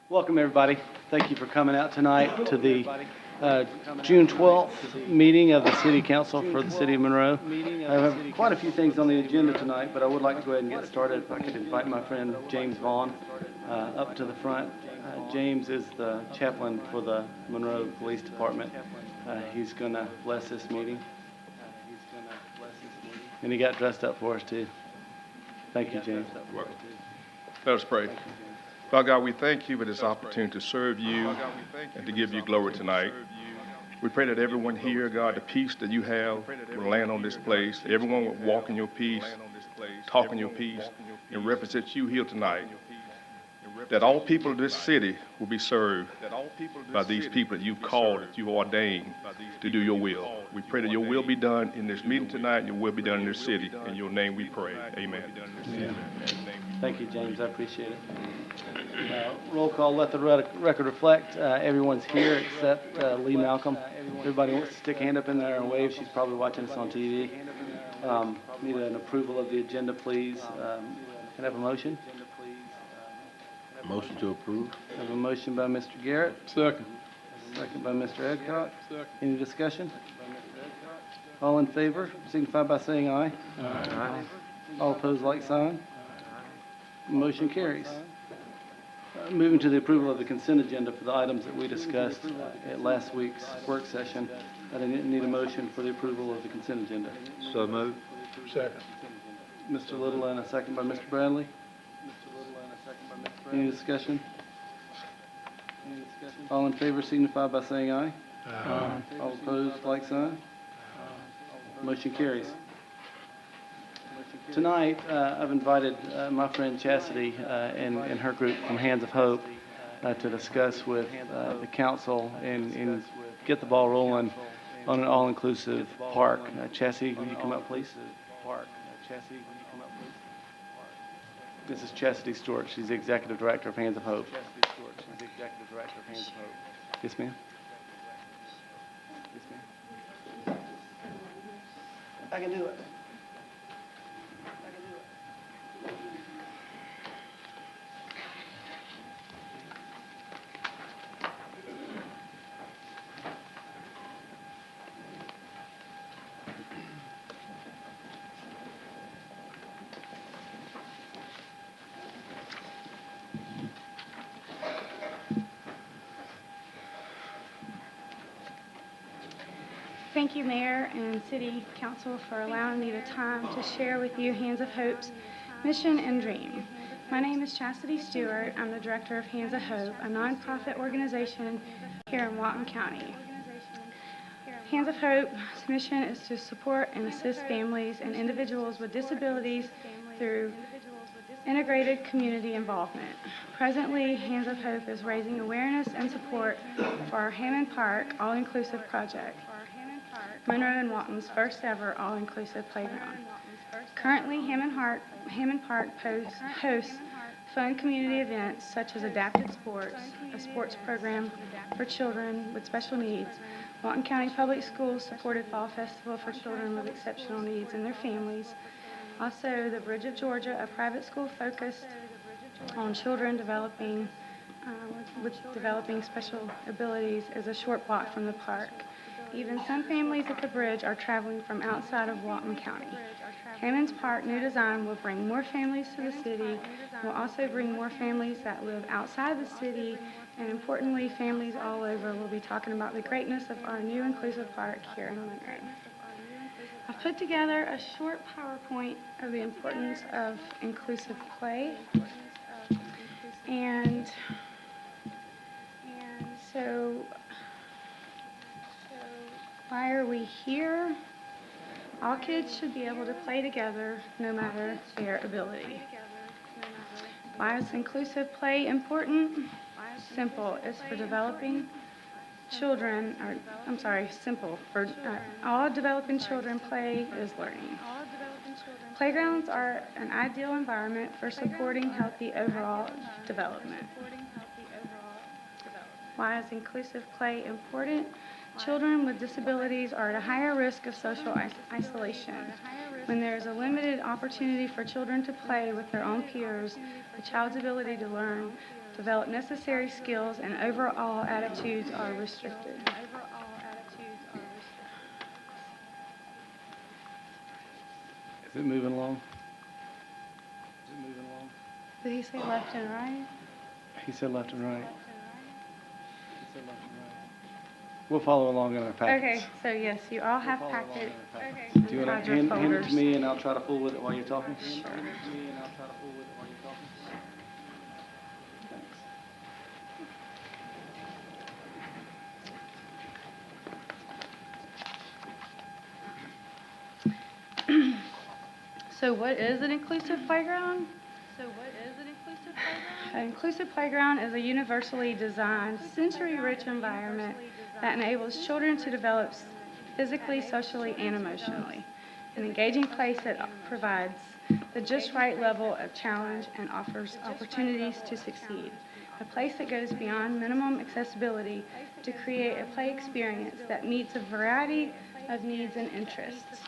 Welcome, everybody. Thank you for coming out tonight to the June 12th meeting of the City Council for the City of Monroe. I have quite a few things on the agenda tonight, but I would like to go ahead and get started. If I could invite my friend James Vaughn up to the front. James is the chaplain for the Monroe Police Department. He's going to bless this meeting. And he got dressed up for us, too. Thank you, James. Welcome. Let us pray. Father God, we thank you for this opportunity to serve you and to give you glory tonight. We pray that everyone here, God, the peace that you have will land on this place. Everyone will walk in your peace, talk in your peace, and represent you here tonight. That all people of this city will be served by these people that you've called, that you've ordained to do your will. We pray that your will be done in this meeting tonight, and your will be done in this city. In your name we pray. Amen. Thank you, James. I appreciate it. Roll call, let the record reflect. Everyone's here except Lee Malcolm. Everybody wants to stick a hand up in there and wave. She's probably watching us on TV. Need an approval of the agenda, please. Can I have a motion? Motion to approve. I have a motion by Mr. Garrett. Second. Second by Mr. Edcock. Any discussion? All in favor, signify by saying aye. Aye. All opposed, like sign. Motion carries. Moving to the approval of the consent agenda for the items that we discussed at last week's work session. I need a motion for the approval of the consent agenda. So moved. Second. Mr. Little and a second by Mr. Bradley. Any discussion? All in favor signify by saying aye. Aye. All opposed, like sign. Motion carries. Tonight, I've invited my friend Chastity and her group from Hands of Hope to discuss with the council and get the ball rolling on an all-inclusive park. Chastity, will you come up, please? This is Chastity Stewart. She's the Executive Director of Hands of Hope. Yes, ma'am. Yes, ma'am. I can do it. Thank you, Mayor and City Council, for allowing me the time to share with you Hands of Hope's mission and dream. My name is Chastity Stewart. I'm the Director of Hands of Hope, a nonprofit organization here in Whatcom County. Hands of Hope's mission is to support and assist families and individuals with disabilities through integrated community involvement. Presently, Hands of Hope is raising awareness and support for our Hammond Park All-Inclusive Project, Monroe and Whatcom's first ever all-inclusive playground. Currently, Hammond Park hosts fun community events such as adapted sports, a sports program for children with special needs, Whatcom County Public Schools supported Fall Festival for children with exceptional needs and their families. Also, the Bridge of Georgia, a private school focused on children with developing special abilities, is a short walk from the park. Even some families at the bridge are traveling from outside of Whatcom County. Hammond's Park new design will bring more families to the city, will also bring more families that live outside the city, and importantly, families all over will be talking about the greatness of our new inclusive park here in Monroe. I've put together a short PowerPoint of the importance of inclusive play. And so why are we here? All kids should be able to play together no matter their ability. Why is inclusive play important? Simple. It's for developing children, simple. For all developing children, play is learning. Playgrounds are an ideal environment for supporting healthy overall development. Why is inclusive play important? Children with disabilities are at a higher risk of social isolation. When there is a limited opportunity for children to play with their own peers, the child's ability to learn develop necessary skills, and overall attitudes are restricted. Is it moving along? Did he say left and right? He said left and right. We'll follow along in our packets. Okay, so yes, you all have packets. Do you want to hand it to me and I'll try to fool with it while you're talking? Sure. So what is an inclusive playground? An inclusive playground is a universally designed, sensory-rich environment that enables children to develop physically, socially, and emotionally. An engaging place that provides the just right level of challenge and offers opportunities to succeed. A place that goes beyond minimum accessibility to create a play experience that meets a variety of needs and interests.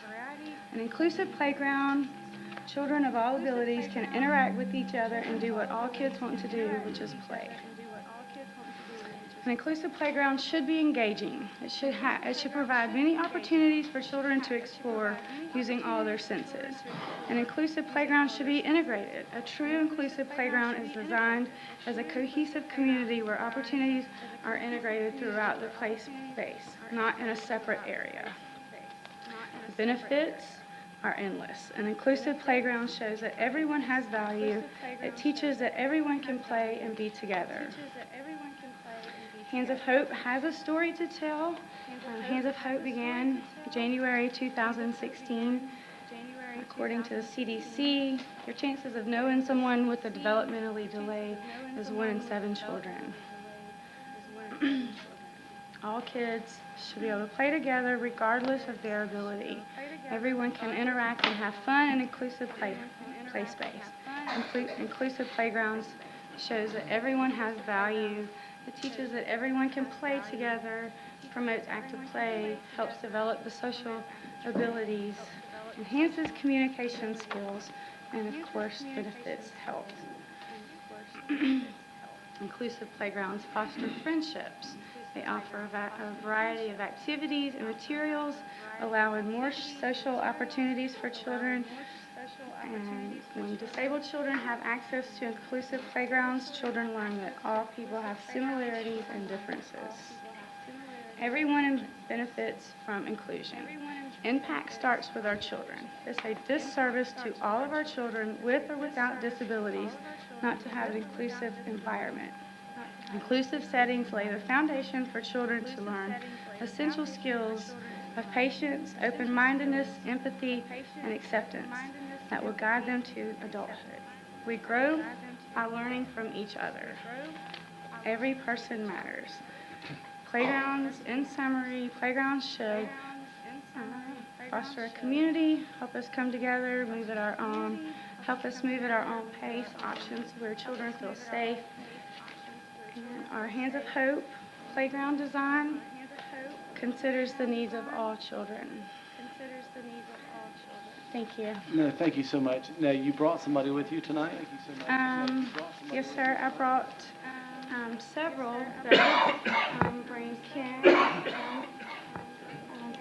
An inclusive playground, children of all abilities can interact with each other and do what all kids want to do, which is play. An inclusive playground should be engaging. It should provide many opportunities for children to explore using all their senses. An inclusive playground should be integrated. A true inclusive playground is designed as a cohesive community where opportunities are integrated throughout the play space, not in a separate area. The benefits are endless. An inclusive playground shows that everyone has value. It teaches that everyone can play and be together. Hands of Hope has a story to tell. Hands of Hope began January 2016. According to the CDC, your chances of knowing someone with a developmentally delay is 1 in 7 children. All kids should be able to play together regardless of their ability. Everyone can interact and have fun in inclusive play space. Inclusive playgrounds shows that everyone has value. It teaches that everyone can play together, promotes active play, helps develop the social abilities, enhances communication skills, and of course benefits health. Inclusive playgrounds foster friendships. They offer a variety of activities and materials, allowing more social opportunities for children. And when disabled children have access to inclusive playgrounds, children learn that all people have similarities and differences. Everyone benefits from inclusion. Impact starts with our children. It's a disservice to all of our children with or without disabilities not to have an inclusive environment. Inclusive settings lay the foundation for children to learn essential skills of patience, open-mindedness, empathy, and acceptance that will guide them to adulthood. We grow by learning from each other. Every person matters. Playgrounds, in summary, playgrounds should foster a community, help us come together, help us move at our own pace, options where children feel safe. And our Hands of Hope playground design considers the needs of all children. Thank you. No, thank you so much. Now, you brought somebody with you tonight? Yes, sir. I brought several that bring Ken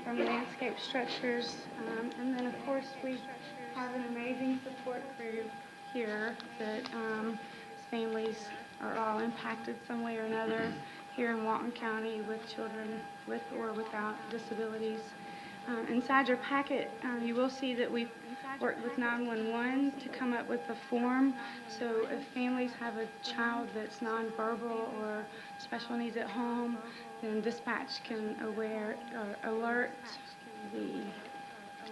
from Landscape Structures. And then, of course, we have an amazing support group here that families are all impacted some way or another here in Walton County with children with or without disabilities. Inside your packet, you will see that we've worked with 911 to come up with a form. So if families have a child that's nonverbal or special needs at home, then dispatch can alert the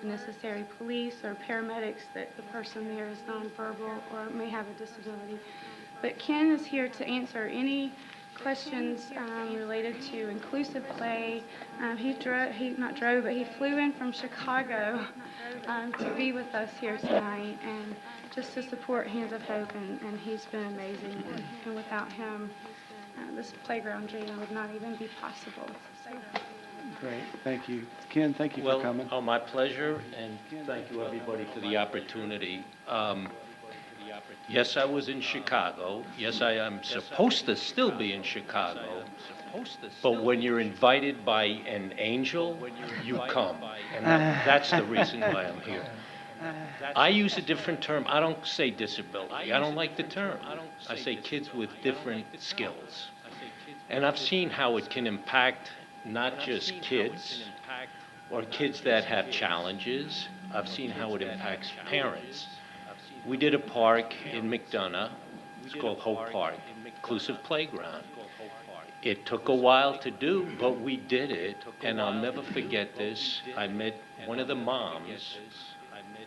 necessary police or paramedics that the person there is nonverbal or may have a disability. But Ken is here to answer any questions related to inclusive play. He flew in from Chicago to be with us here tonight and just to support Hands of Hope, and he's been amazing. And without him, this playground dream would not even be possible. So. Great, thank you. Ken, thank you for coming. My pleasure, and thank you everybody for the opportunity. Yes, I was in Chicago. Yes, I am supposed to still be in Chicago. But when you're invited by an angel, you come. And that's the reason why I'm here. I use a different term. I don't say disability. I don't like the term. I say kids with different skills. And I've seen how it can impact not just kids or kids that have challenges. I've seen how it impacts parents. We did a park in McDonough. It's called Hope Park, inclusive playground. It took a while to do, but we did it, and I'll never forget this. I met one of the moms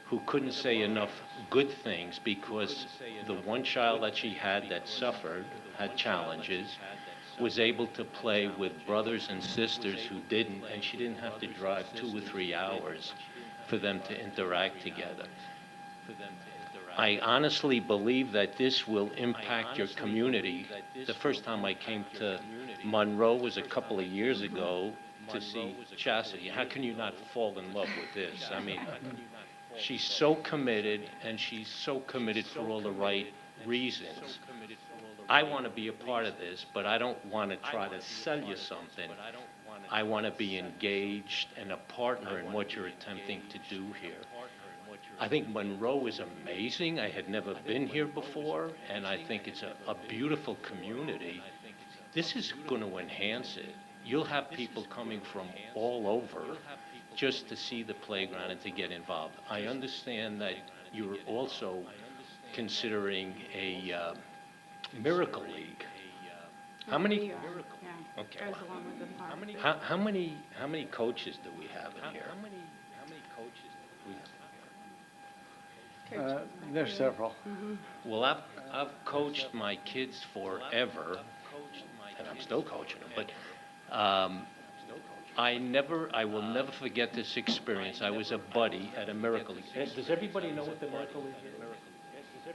who couldn't say enough good things because the one child that she had that suffered, had challenges, was able to play with brothers and sisters who didn't, and she didn't have to drive 2 or 3 hours for them to interact together. I honestly believe that this will impact your community. The first time I came to Monroe was a couple of years ago to see Chastity. How can you not fall in love with this? I mean, she's so committed, and she's so committed for all the right reasons. I want to be a part of this, but I don't want to try to sell you something. I want to be engaged and a partner in what you're attempting to do here. I think Monroe is amazing. I had never been here before, and I think it's a beautiful community. This is going to enhance it. You'll have people coming from all over just to see the playground and to get involved. I understand that you're also considering a Miracle League. How many? We are, yeah. Okay. Goes along with the park. How many coaches do we have in here? How many coaches do we have? There's several. Well, I've coached my kids forever, and I'm still coaching them, but I will never forget this experience. I was a buddy at a Miracle League. Does everybody know what the Miracle League is?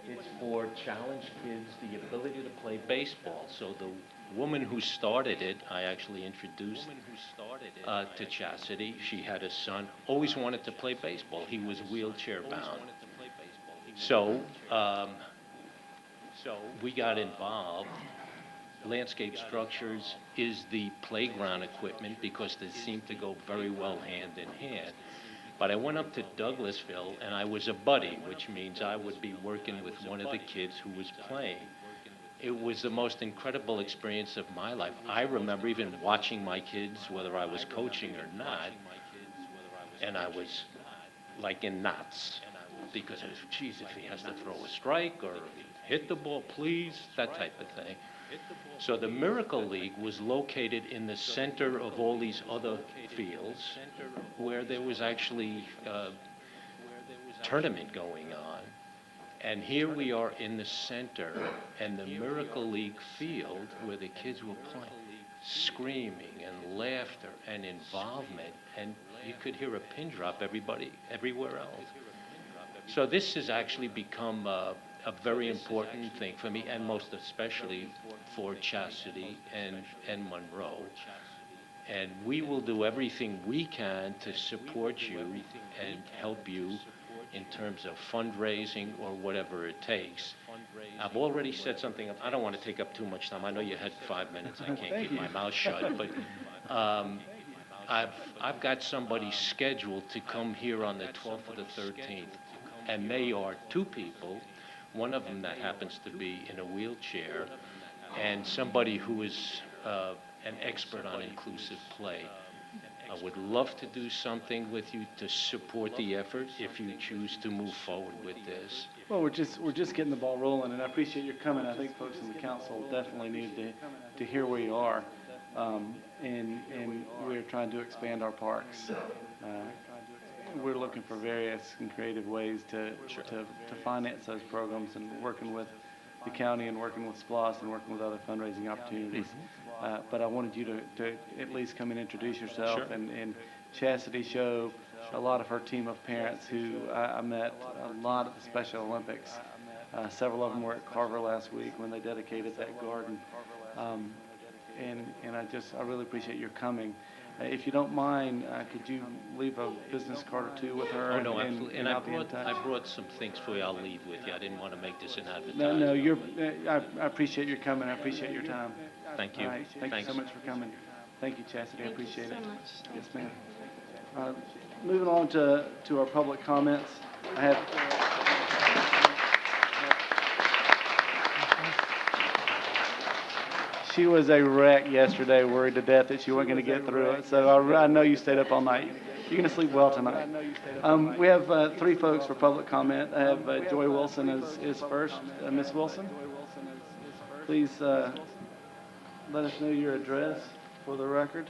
It's for challenged kids, the ability to play baseball. So the woman who started it, I actually introduced to Chastity. She had a son, always wanted to play baseball. He was wheelchair bound. So we got involved. Landscape Structures is the playground equipment because they seem to go very well hand in hand. But I went up to Douglasville, and I was a buddy, which means I would be working with one of the kids who was playing. It was the most incredible experience of my life. I remember even watching my kids, whether I was coaching or not, and I was like in knots. Because I was, geez, if he has to throw a strike or hit the ball, please, that type of thing. So the Miracle League was located in the center of all these other fields where there was actually a tournament going on. And here we are in the center, and the Miracle League field where the kids were playing, screaming and laughter and involvement, and you could hear a pin drop everywhere else. So this has actually become a very important thing for me, and most especially for Chastity and Monroe. And we will do everything we can to support you and help you in terms of fundraising or whatever it takes. I've already said something. I don't want to take up too much time. I know you had 5 minutes. I can't keep my mouth shut. But I've got somebody scheduled to come here on the 12th or the 13th. And they are 2 people, one of them that happens to be in a wheelchair, and somebody who is an expert on inclusive play. I would love to do something with you to support the effort if you choose to move forward with this. Well, we're just getting the ball rolling, and I appreciate your coming. I think folks in the council definitely need to hear where you are, and we're trying to expand our parks. We're looking for various and creative ways to finance those programs, and working with the county and working with SPLOST and working with other fundraising opportunities. But I wanted you to at least come and introduce yourself. Sure. And Chastity Show, a lot of her team of parents who I met a lot at the Special Olympics. Several of them were at Carver last week when they dedicated that garden. And I really appreciate your coming. If you don't mind, could you leave a business card or two with her? Oh, no, absolutely. And I'll be in touch. I brought some things for you I'll leave with you. I didn't want to make this an advertisement. No, I appreciate your coming. I appreciate your time. Thank you. All right, thank you Thanks. so much for coming. Thank you, Chastity, I Thank you appreciate it. so much. Yes, ma'am. Moving on to our public comments, I have. She was a wreck yesterday, worried to death that she wasn't going to get through it, so I know you stayed up all night. You're going to sleep well tonight. We have three folks for public comment. I have Joy Wilson is first. Ms. Wilson, please let us know your address for the record.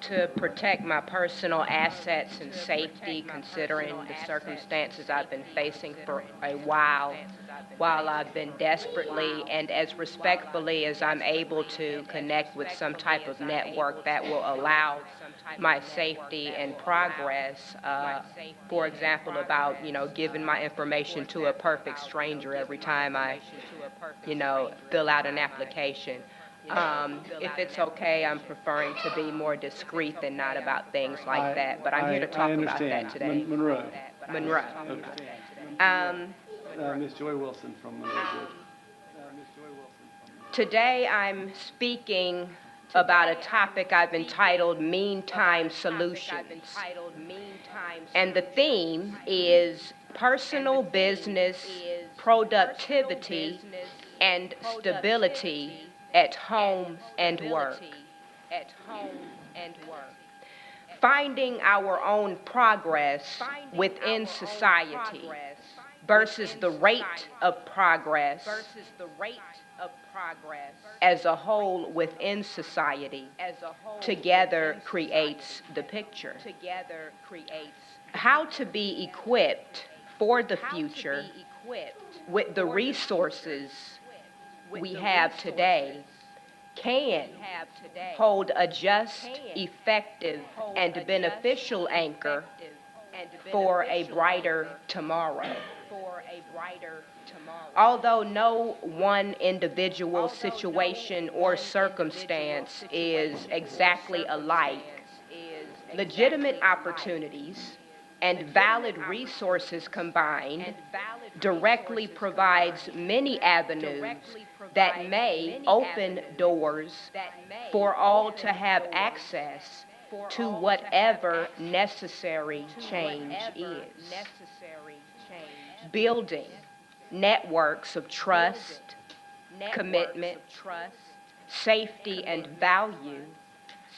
To protect my personal assets and safety, considering the circumstances I've been facing for a while I've been desperately and as respectfully as I'm able to connect with some type of network that will allow my safety and progress. For example, about, giving my information to a perfect stranger every time I, fill out an application. If it's okay, I'm preferring to be more discreet than not about things like that, but I'm here to talk about that today. Monroe. Monroe. Ms. Joy Wilson from Monroe. Today I'm speaking about a topic I've entitled Meantime Solutions. And the theme is personal business, productivity, and stability at home and work. Finding our own progress within society versus the rate of progress as a whole within society together creates the picture. How to be equipped for the future with the resources we have today can hold a just, effective, and beneficial anchor for a brighter tomorrow. Although no one individual situation or circumstance is exactly alike, legitimate opportunities and valid resources combined directly provides many avenues that may open doors for all to have access to whatever necessary change is. Building networks of trust, commitment, safety, and value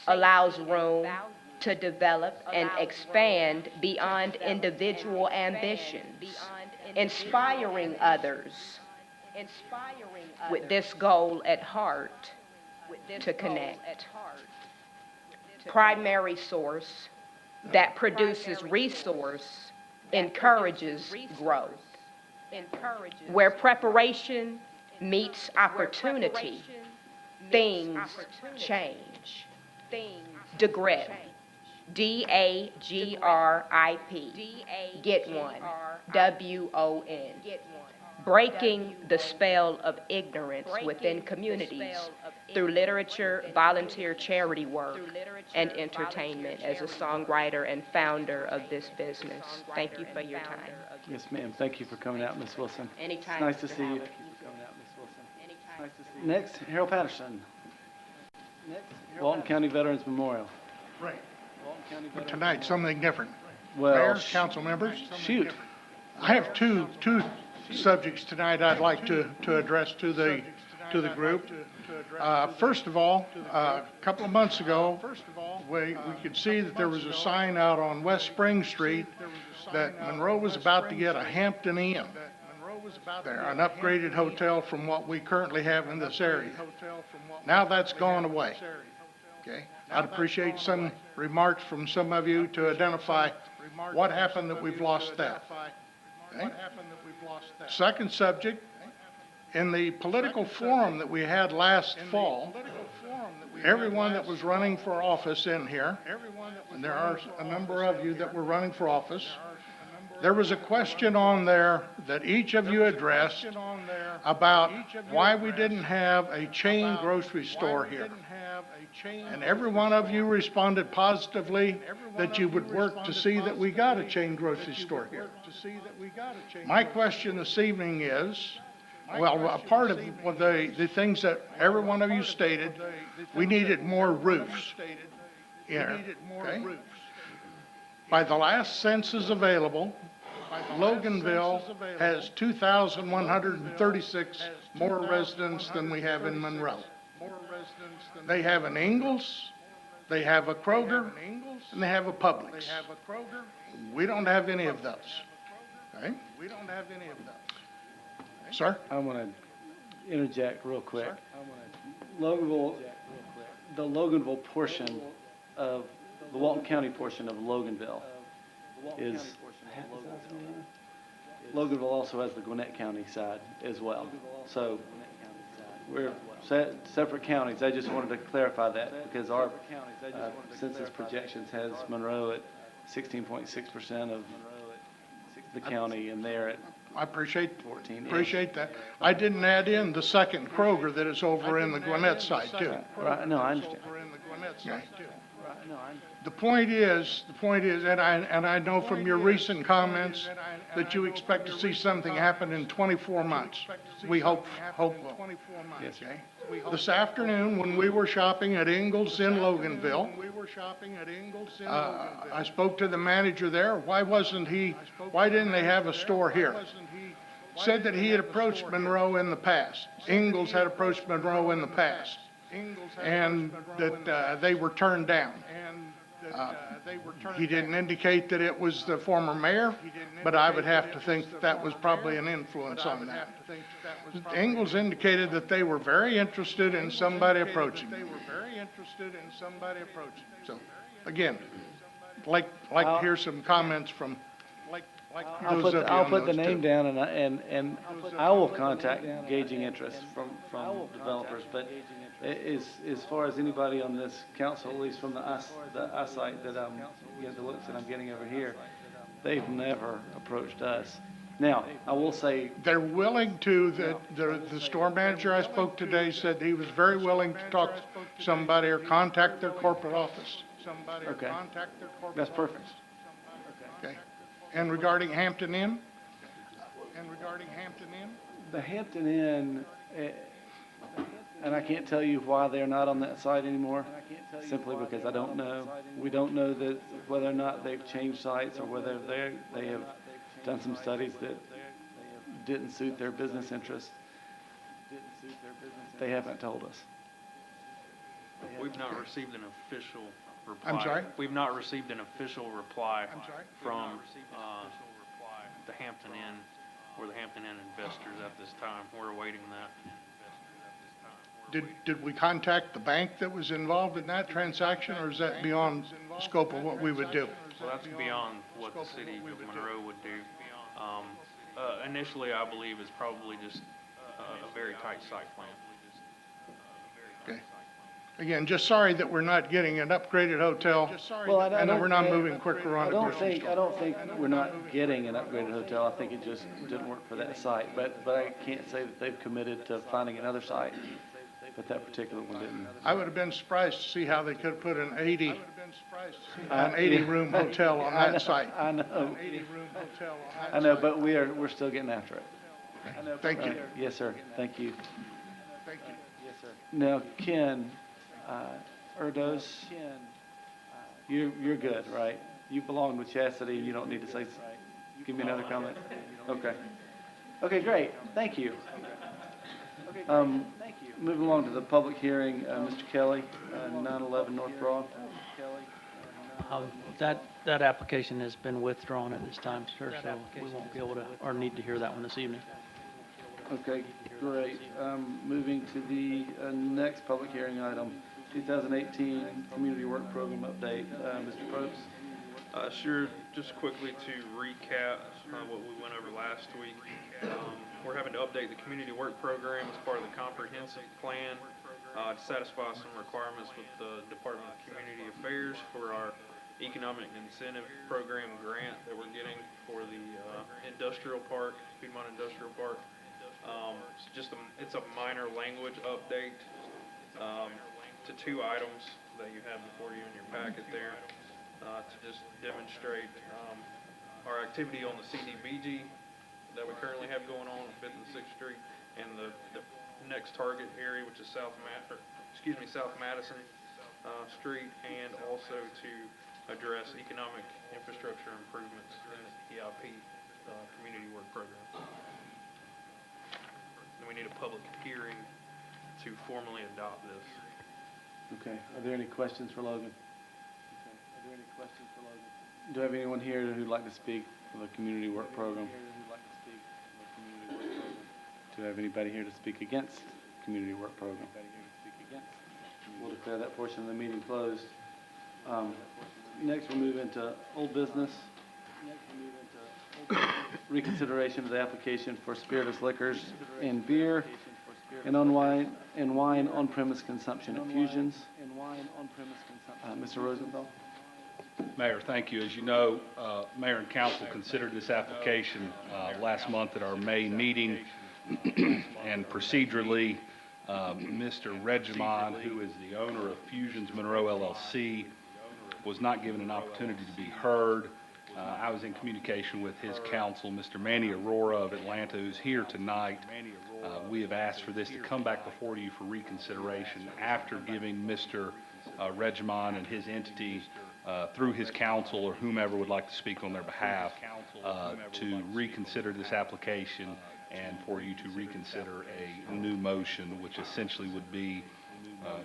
allows room to develop and expand beyond individual ambitions, inspiring others with this goal at heart to connect. Primary source that produces resource encourages growth. Where preparation meets opportunity, things change. DAGRIP. D-A-G-R-I-P. Get one. W-O-N. Breaking the spell of ignorance within communities through literature, volunteer charity work, and entertainment as a songwriter and founder of this business. Thank you for your time. Yes, ma'am. Thank you for coming out, Ms. Wilson. Anytime. It's nice to see you. Next, Harold Patterson. Walton County Veterans Memorial. Right. But tonight, something different. Well, Mayor, council members, shoot. I have two subjects tonight I'd like to address to the group. First of all, a couple of months ago, we could see that there was a sign out on West Spring Street that Monroe was about to get a Hampton Inn. They're an upgraded hotel from what we currently have in this area. Now that's gone away. Okay, I'd appreciate some remarks from some of you to identify what happened that we've lost that. Okay? Second subject, in the political forum that we had last fall, everyone that was running for office in here, and there are a number of you that were running for office, there was a question on there that each of you addressed about why we didn't have a chain grocery store here. And every one of you responded positively that you would work to see that we got a chain grocery store here. My question this evening is, well, a part of the things that every one of you stated, we needed more roofs here, okay? By the last census available, Loganville has 2,136 more residents than we have in Monroe. They have an Ingles, they have a Kroger, and they have a Publix. We don't have any of those, okay? Sir? I want to interject real quick. Loganville, the Loganville portion of, the Walton County portion of Loganville is, Loganville also has the Gwinnett County side as well. So we're separate counties. I just wanted to clarify that because our census projections has Monroe at 16.6% of the county and they're at I appreciate 14. that. I didn't add in the second Kroger that is over in the Gwinnett side too. Right, no, I understand. Okay. The point is, and I know from your recent comments that you expect to see something happen in 24 months. We hope will. Yes, sir. Okay. This afternoon, when we were shopping at Ingles in Loganville, I spoke to the manager there. Why didn't they have a store here? Said that he had approached Monroe in the past. Ingles had approached Monroe in the past. And that they were turned down. He didn't indicate that it was the former mayor, but I would have to think that was probably an influence on that. Ingles indicated that they were very interested in somebody approaching them. So, again, like to hear some comments from those of you I'll on put the those name two. down and I will contact gauging interest from developers, but as far as anybody on this council, at least from the eyesight that the looks that I'm getting over here, they've never approached us. Now, I will say, They're willing to, the store manager I spoke today said he was very willing to talk to somebody or contact their corporate office. okay, that's perfect. Okay. And regarding Hampton Inn? The Hampton Inn, and I can't tell you why they're not on that site anymore, simply because I don't know. We don't know that whether or not they've changed sites or whether they have done some studies that didn't suit their business interests. They haven't told us. We've not received an official reply. I'm sorry? We've not received an official reply I'm sorry? from the Hampton Inn or the Hampton Inn investors at this time. We're awaiting that. Did we contact the bank that was involved in that transaction, or is that beyond the scope of what we would do? So that's beyond what the city of Monroe would do. Initially, I believe it's probably just a very tight site plan. Okay. Again, just sorry that we're not getting an upgraded hotel, Well, and that we're not moving quicker on I the don't grocery think, store. I don't think we're not getting an upgraded hotel. I think it just didn't work for that site. But I can't say that they've committed to finding another site, but that particular one didn't. I would have been surprised to see how they could put an 80 Yeah. room hotel on I know, that site. I know, but we're still getting after it. Thank you. Yes, sir. Thank you. Thank you. Now, Ken, Erdos, you're good, right? You belong with Chastity, you don't need to say, give me another comment? Okay. Okay, great, thank you. Moving along to the public hearing, Mr. Kelly, 911 North Broad. That application has been withdrawn at this time, sir, so we won't be able to, or need to hear that one this evening. Okay, great. Moving to the next public hearing item, 2018 Community Work Program Update. Mr. Probst? Sure. Just quickly to recap what we went over last week. We're having to update the community work program as part of the comprehensive plan to satisfy some requirements with the Department of Community Affairs for our economic incentive program grant that we're getting for the industrial park, Piedmont Industrial Park. It's a minor language update to to 2 items that you have before you in your packet there, to just demonstrate, our activity on the CDBG that we currently have going on 5th and 6th Street, and the next target area, which is South Madison Street, and also to address economic infrastructure improvements in the EIP community work program. And we need a public hearing to formally adopt this. Okay, are there any questions for Logan? Do I have anyone here who'd like to speak for the community work program? Do I have anybody here to speak against the community work program? We'll declare that portion of the meeting closed. Next, we'll move into old business. Reconsideration of the application for spirituous liquors and beer and wine on-premise consumption at Fusions. Mr. Rosenthal? Mayor, thank you. As you know, Mayor and Council considered this application last month at our May meeting, and procedurally, Mr. Regimon, who is the owner of Fusions Monroe LLC, was not given an opportunity to be heard. I was in communication with his counsel, Mr. Manny Aurora of Atlanta, who's here tonight. We have asked for this to come back before you for reconsideration after giving Mr. Regimon and his entity, through his counsel or whomever would like to speak on their behalf, to reconsider this application and for you to reconsider a new motion, which essentially would be,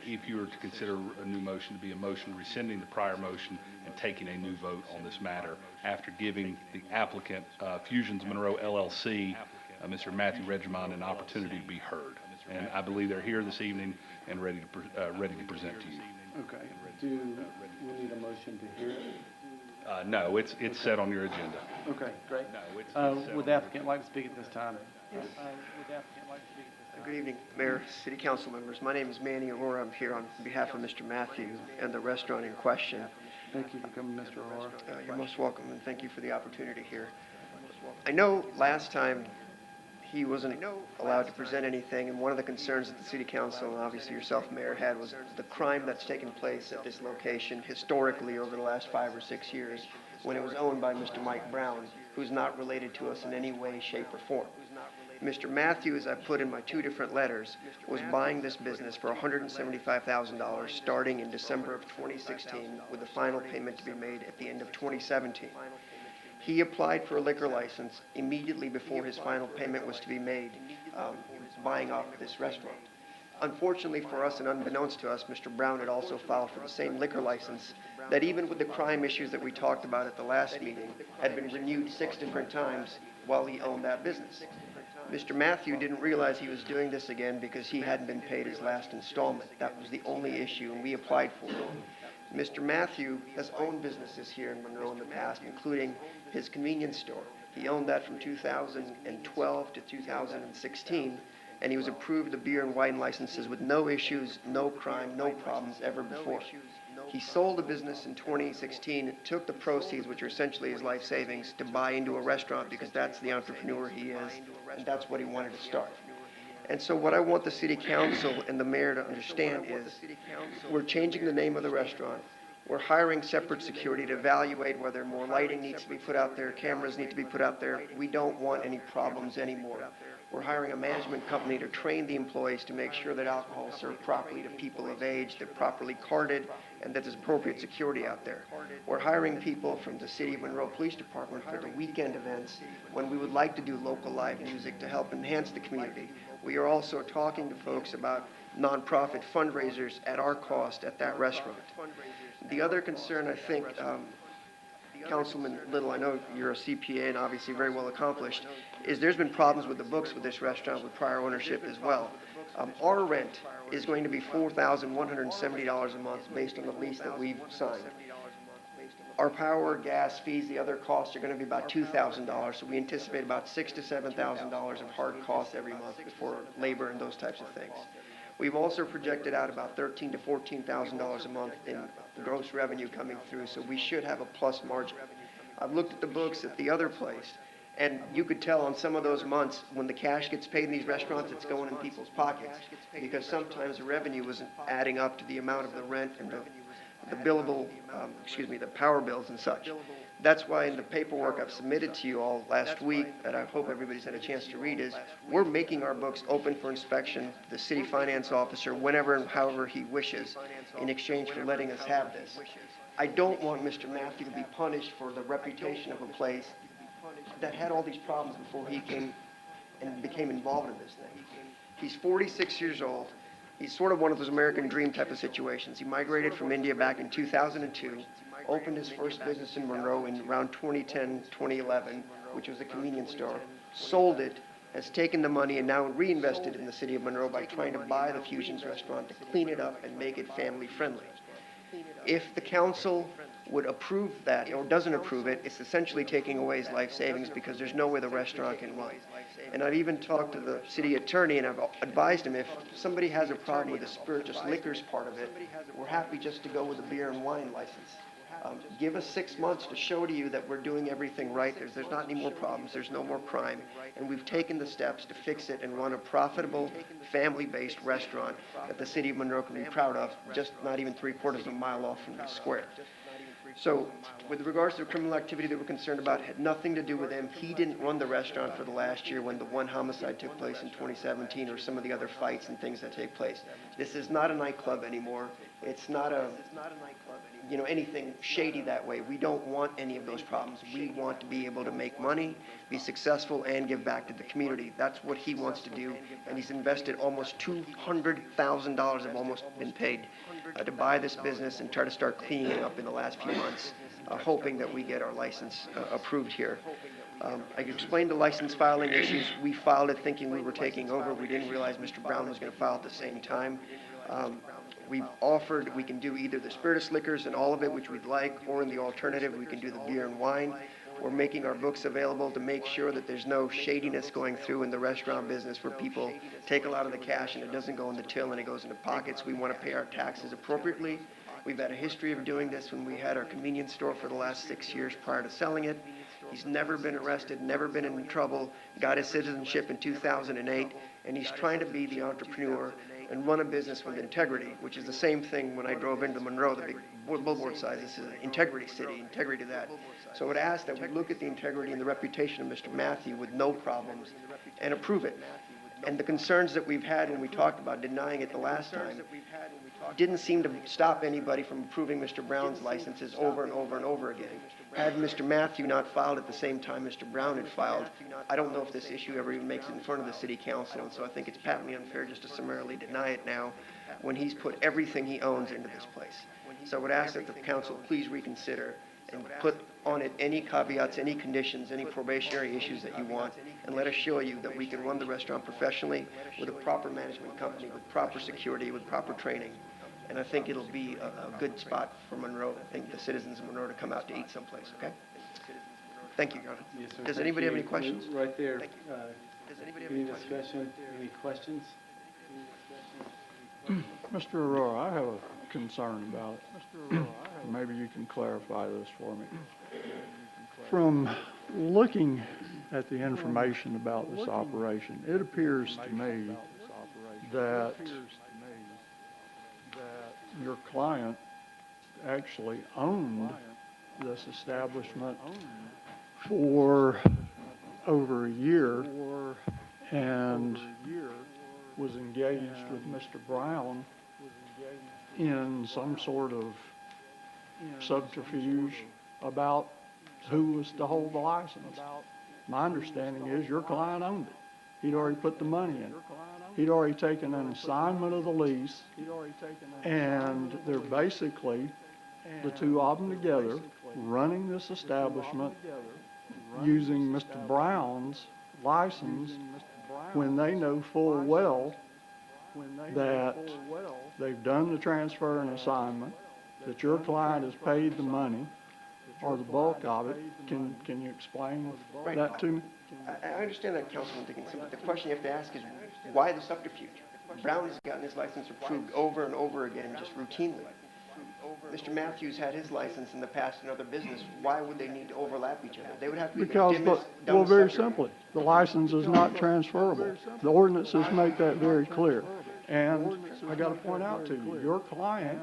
if you were to consider a new motion, to be a motion rescinding the prior motion and taking a new vote on this matter after giving the applicant, Fusions Monroe LLC, Mr. Matthew Regimon, an opportunity to be heard. And I believe they're here this evening and ready to present to you. Okay. Do we need a motion to hear it? No, it's set on your agenda. Okay, great. Would the applicant like to speak at this time? Yes. Good evening, Mayor, City Council members. My name is Manny Aurora. I'm here on behalf of Mr. Matthew and the restaurant in question. Thank you for coming, Mr. Aurora. You're most welcome, and thank you for the opportunity here. I know last time he wasn't allowed to present anything, and one of the concerns that the City Council, and obviously yourself, Mayor, had was the crime that's taken place at this location historically over the last 5 or 6 years when it was owned by Mr. Mike Brown, who's not related to us in any way, shape, or form. Mr. Matthew, as I put in my 2 different letters, was buying this business for $175,000 starting in December of 2016 with the final payment to be made at the end of 2017. He applied for a liquor license immediately before his final payment was to be made, buying off this restaurant. Unfortunately for us and unbeknownst to us, Mr. Brown had also filed for the same liquor license that, even with the crime issues that we talked about at the last meeting, had been renewed 6 different times while he owned that business. Mr. Matthew didn't realize he was doing this again because he hadn't been paid his last installment. That was the only issue, and we applied for it. Mr. Matthew has owned businesses here in Monroe in the past, including his convenience store. He owned that from 2012 to 2016, and he was approved the beer and wine licenses with no issues, no crime, no problems ever before. He sold the business in 2016, took the proceeds, which are essentially his life savings, to buy into a restaurant because that's the entrepreneur he is, and that's what he wanted to start. And so what I want the City Council and the Mayor to understand is we're changing the name of the restaurant. We're hiring separate security to evaluate whether more lighting needs to be put out there, cameras need to be put out there. We don't want any problems anymore. We're hiring a management company to train the employees to make sure that alcohol is served properly to people of age, they're properly carded, and that there's appropriate security out there. We're hiring people from the City of Monroe Police Department for the weekend events when we would like to do local live music to help enhance the community. We are also talking to folks about nonprofit fundraisers at our cost at that restaurant. The other concern, I think, Councilman Little, I know you're a CPA and obviously very well accomplished, is there's been problems with the books with this restaurant with prior ownership as well. Our rent is going to be $4,170 a month based on the lease that we've signed. Our power, gas, fees, the other costs are going to be about $2,000, so we anticipate about $6,000 to $7,000 of hard costs every month for labor and those types of things. We've also projected out about $13,000 to $14,000 a month in gross revenue coming through, so we should have a plus margin. I've looked at the books at the other place, And you could tell on some of those months, when the cash gets paid in these restaurants, it's going in people's pockets. Because sometimes the revenue isn't adding up to the amount of the rent and the billable, the power bills and such. That's why in the paperwork I've submitted to you all last week, that I hope everybody's had a chance to read, is we're making our books open for inspection, the city finance officer, whenever and however he wishes, in exchange for letting us have this. I don't want Mr. Matthew to be punished for the reputation of a place that had all these problems before he came and became involved in this thing. He's 46 years old. He's sort of one of those American dream type of situations. He migrated from India back in 2002, opened his first business in Monroe in around 2010, 2011, which was a convenience store, sold it, has taken the money and now reinvested in the city of Monroe by trying to buy the Fusions restaurant to clean it up and make it family friendly. If the council would approve that or doesn't approve it, it's essentially taking away his life savings because there's no way the restaurant can run. And I've even talked to the city attorney and I've advised him if somebody has a problem with the spirituous liquors part of it, we're happy just to go with a beer and wine license. Give us 6 months to show to you that we're doing everything right. There's not any more problems. There's no more crime. And we've taken the steps to fix it and run a profitable, family-based restaurant that the city of Monroe can be proud of, just not even 3/4 of a mile off from the square. So with regards to the criminal activity that we're concerned about, had nothing to do with him. He didn't run the restaurant for the last year when the one homicide took place in 2017 or some of the other fights and things that take place. This is not a nightclub anymore. It's not anything shady that way. We don't want any of those problems. We want to be able to make money, be successful, and give back to the community. That's what he wants to do, and he's invested almost $200,000 have almost been paid to buy this business and try to start cleaning it up in the last few months, hoping that we get our license approved here. I explained the license filing issues. We filed it thinking we were taking over. We didn't realize Mr. Brown was going to file at the same time. We've offered we can do either the spirituous liquors and all of it, which we'd like, or in the alternative, we can do the beer and wine. We're making our books available to make sure that there's no shadiness going through in the restaurant business where people take a lot of the cash and it doesn't go in the till and it goes into pockets. We want to pay our taxes appropriately. We've had a history of doing this when we had our convenience store for the last 6 years prior to selling it. He's never been arrested, never been in trouble, got his citizenship in 2008, and he's trying to be the entrepreneur and run a business with integrity, which is the same thing when I drove into Monroe, the big billboard signs. This is an integrity city, integrity to that. So I would ask that we look at the integrity and the reputation of Mr. Matthew with no problems and approve it. And the concerns that we've had when we talked about denying it the last time didn't seem to stop anybody from approving Mr. Brown's licenses over and over and over again. Had Mr. Matthew not filed at the same time Mr. Brown had filed, I don't know if this issue ever even makes it in front of the city council, and so I think it's patently unfair just to summarily deny it now when he's put everything he owns into this place. So I would ask that the council please reconsider and put on it any caveats, any conditions, any probationary issues that you want, and let us show you that we can run the restaurant professionally with a proper management company, with proper security, with proper training. And I think it'll be a good spot for Monroe. I think the citizens of Monroe to come out to eat someplace, okay? Thank you, Your Honor. Yes, sir. Does Thank anybody have you. any questions? Right there. Does anybody have Any any questions? discussion, any questions? Mr. Aurora, I have a concern about it. Maybe you can clarify this for me. From looking at the information about this operation, it appears to me that your client actually owned this establishment for over a year and was engaged with Mr. Brown in some sort of subterfuge about who was to hold the license. My understanding is your client owned it. He'd already put the money in. He'd already taken an assignment of the lease, and they're basically, the two of them together, running this establishment using Mr. Brown's license when they know full well that they've done the transfer and assignment, that your client has paid the money or the bulk of it. Can you explain that to me? I understand that, Councilman Dickinson, but the question you have to ask is, why the subterfuge? Brown has gotten his license approved over and over again, just routinely. Mr. Matthews had his license in the past in other business, why would they need to overlap each other? They would have to be the Because, dimmest, well, dumbest very sucker. simply, the license is not transferable. The ordinances make that very clear. And I gotta point out to you, your client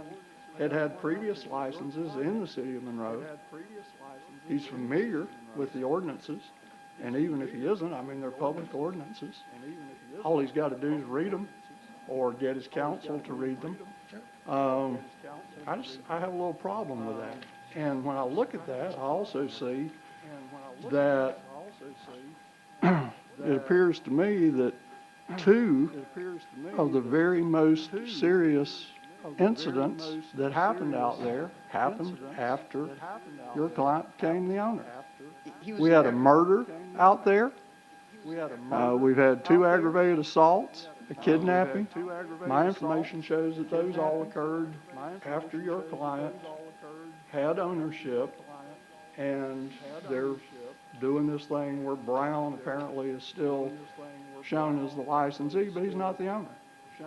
had previous licenses in the city of Monroe. He's familiar with the ordinances, and even if he isn't, I mean, they're public ordinances. All he's gotta do is read them, or get his counsel to read them. I have a little problem with that. And when I look at that, I also see that it appears to me that two of the very most serious incidents that happened out there happened after your client became the owner. We had a murder out there. We've had 2 aggravated assaults, a kidnapping. My information shows that those all occurred after your client had ownership, and they're doing this thing where Brown apparently is still shown as the licensee, but he's not the owner.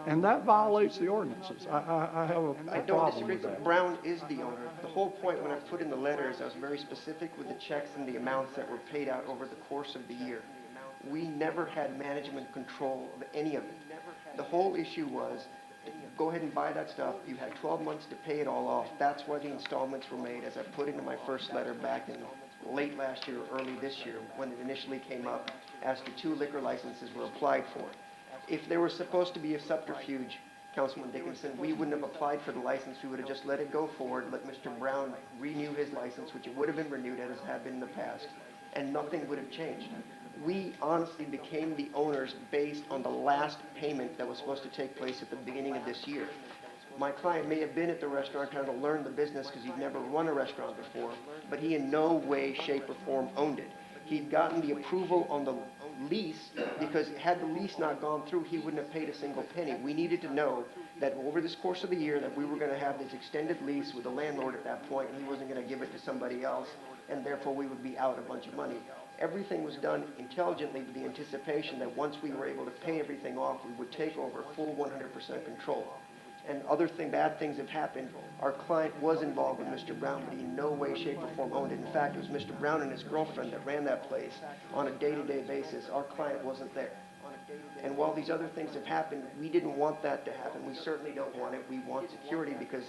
And that violates the ordinances. I have a I don't problem disagree, with that. Brown is the owner. The whole point when I put in the letters, I was very specific with the checks and the amounts that were paid out over the course of the year. We never had management control of any of it. The whole issue was, go ahead and buy that stuff. You had 12 months to pay it all off. That's why the installments were made, as I put into my first letter back in late last year, early this year, when it initially came up, as the 2 liquor licenses were applied for. If there was supposed to be a subterfuge, Councilman Dickinson, we wouldn't have applied for the license. We would have just let it go forward, let Mr. Brown renew his license, which it would have been renewed as had been in the past, and nothing would have changed. We honestly became the owners based on the last payment that was supposed to take place at the beginning of this year. My client may have been at the restaurant trying to learn the business because he'd never run a restaurant before, but he in no way, shape, or form owned it. He'd gotten the approval on the lease because had the lease not gone through, he wouldn't have paid a single penny. We needed to know that over this course of the year that we were going to have this extended lease with the landlord at that point, and he wasn't going to give it to somebody else, and therefore we would be out a bunch of money. Everything was done intelligently with the anticipation that once we were able to pay everything off, we would take over full 100% control. And bad things have happened. Our client was involved with Mr. Brown, but he in no way, shape, or form owned it. In fact, it was Mr. Brown and his girlfriend that ran that place on a day-to-day basis. Our client wasn't there. And while these other things have happened, we didn't want that to happen. We certainly don't want it. We want security because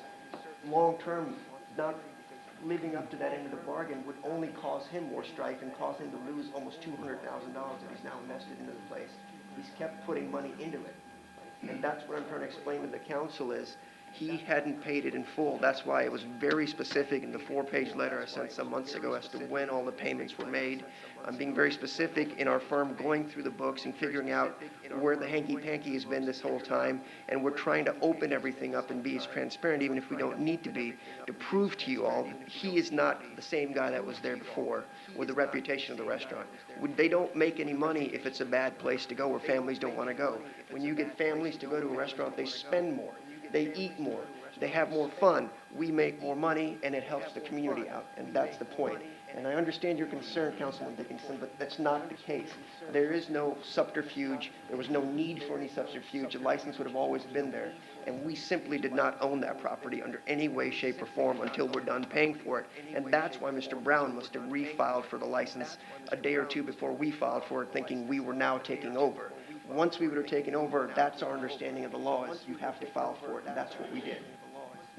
long-term, not living up to that end of the bargain would only cause him more strife and cause him to lose almost $200,000 that he's now invested into the place. He's kept putting money into it. And that's what I'm trying to explain to the council is he hadn't paid it in full. That's why it was very specific in the 4-page letter I sent some months ago as to when all the payments were made. I'm being very specific in our firm going through the books and figuring out where the hanky-panky has been this whole time. And we're trying to open everything up and be as transparent, even if we don't need to be, to prove to you all that he is not the same guy that was there before with the reputation of the restaurant. They don't make any money if it's a bad place to go where families don't want to go. When you get families to go to a restaurant, they spend more. They eat more. They have more fun. We make more money, and it helps the community out, and that's the point. And I understand your concern, Councilman Dickinson, but that's not the case. There is no subterfuge. There was no need for any subterfuge. A license would have always been there, and we simply did not own that property under any way, shape, or form until we're done paying for it. And that's why Mr. Brown must have refiled for the license a day or two before we filed for it, thinking we were now taking over. Once we would have taken over, that's our understanding of the law is you have to file for it, and that's what we did.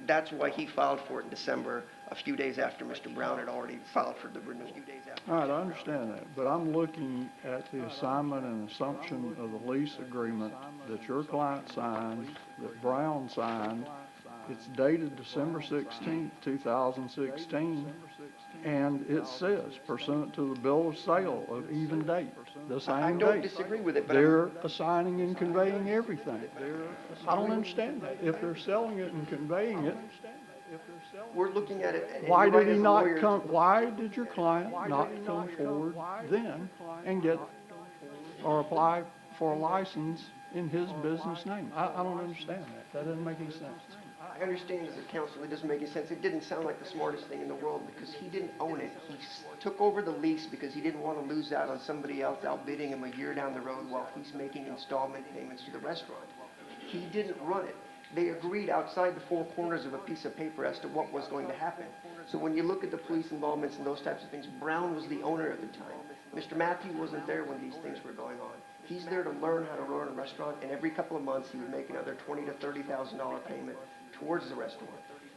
That's why he filed for it in December, a few days after Mr. Brown had already filed for the renewal. All right, I understand that, but I'm looking at the assignment and assumption of the lease agreement that your client signed, that Brown signed. It's dated December 16th, 2016, and it says pursuant to the bill of sale of even date, the same I date. don't disagree with it, but They're assigning and conveying everything. I don't understand that. If they're selling it and conveying it, we're looking at it. And why you're right did he as a not lawyer. come, why did your client not come forward then and get, or apply for a license in his business name? I don't understand that. That doesn't make any sense. I understand as a counsel, it doesn't make any sense. It didn't sound like the smartest thing in the world because he didn't own it. He took over the lease because he didn't want to lose out on somebody else outbidding him a year down the road while he's making installment payments to the restaurant. He didn't run it. They agreed outside the four corners of a piece of paper as to what was going to happen. So when you look at the police involvements and those types of things, Brown was the owner at the time. Mr. Matthew wasn't there when these things were going on. He's there to learn how to run a restaurant, and every couple of months he would make another $20,000 to $30,000 payment towards the restaurant.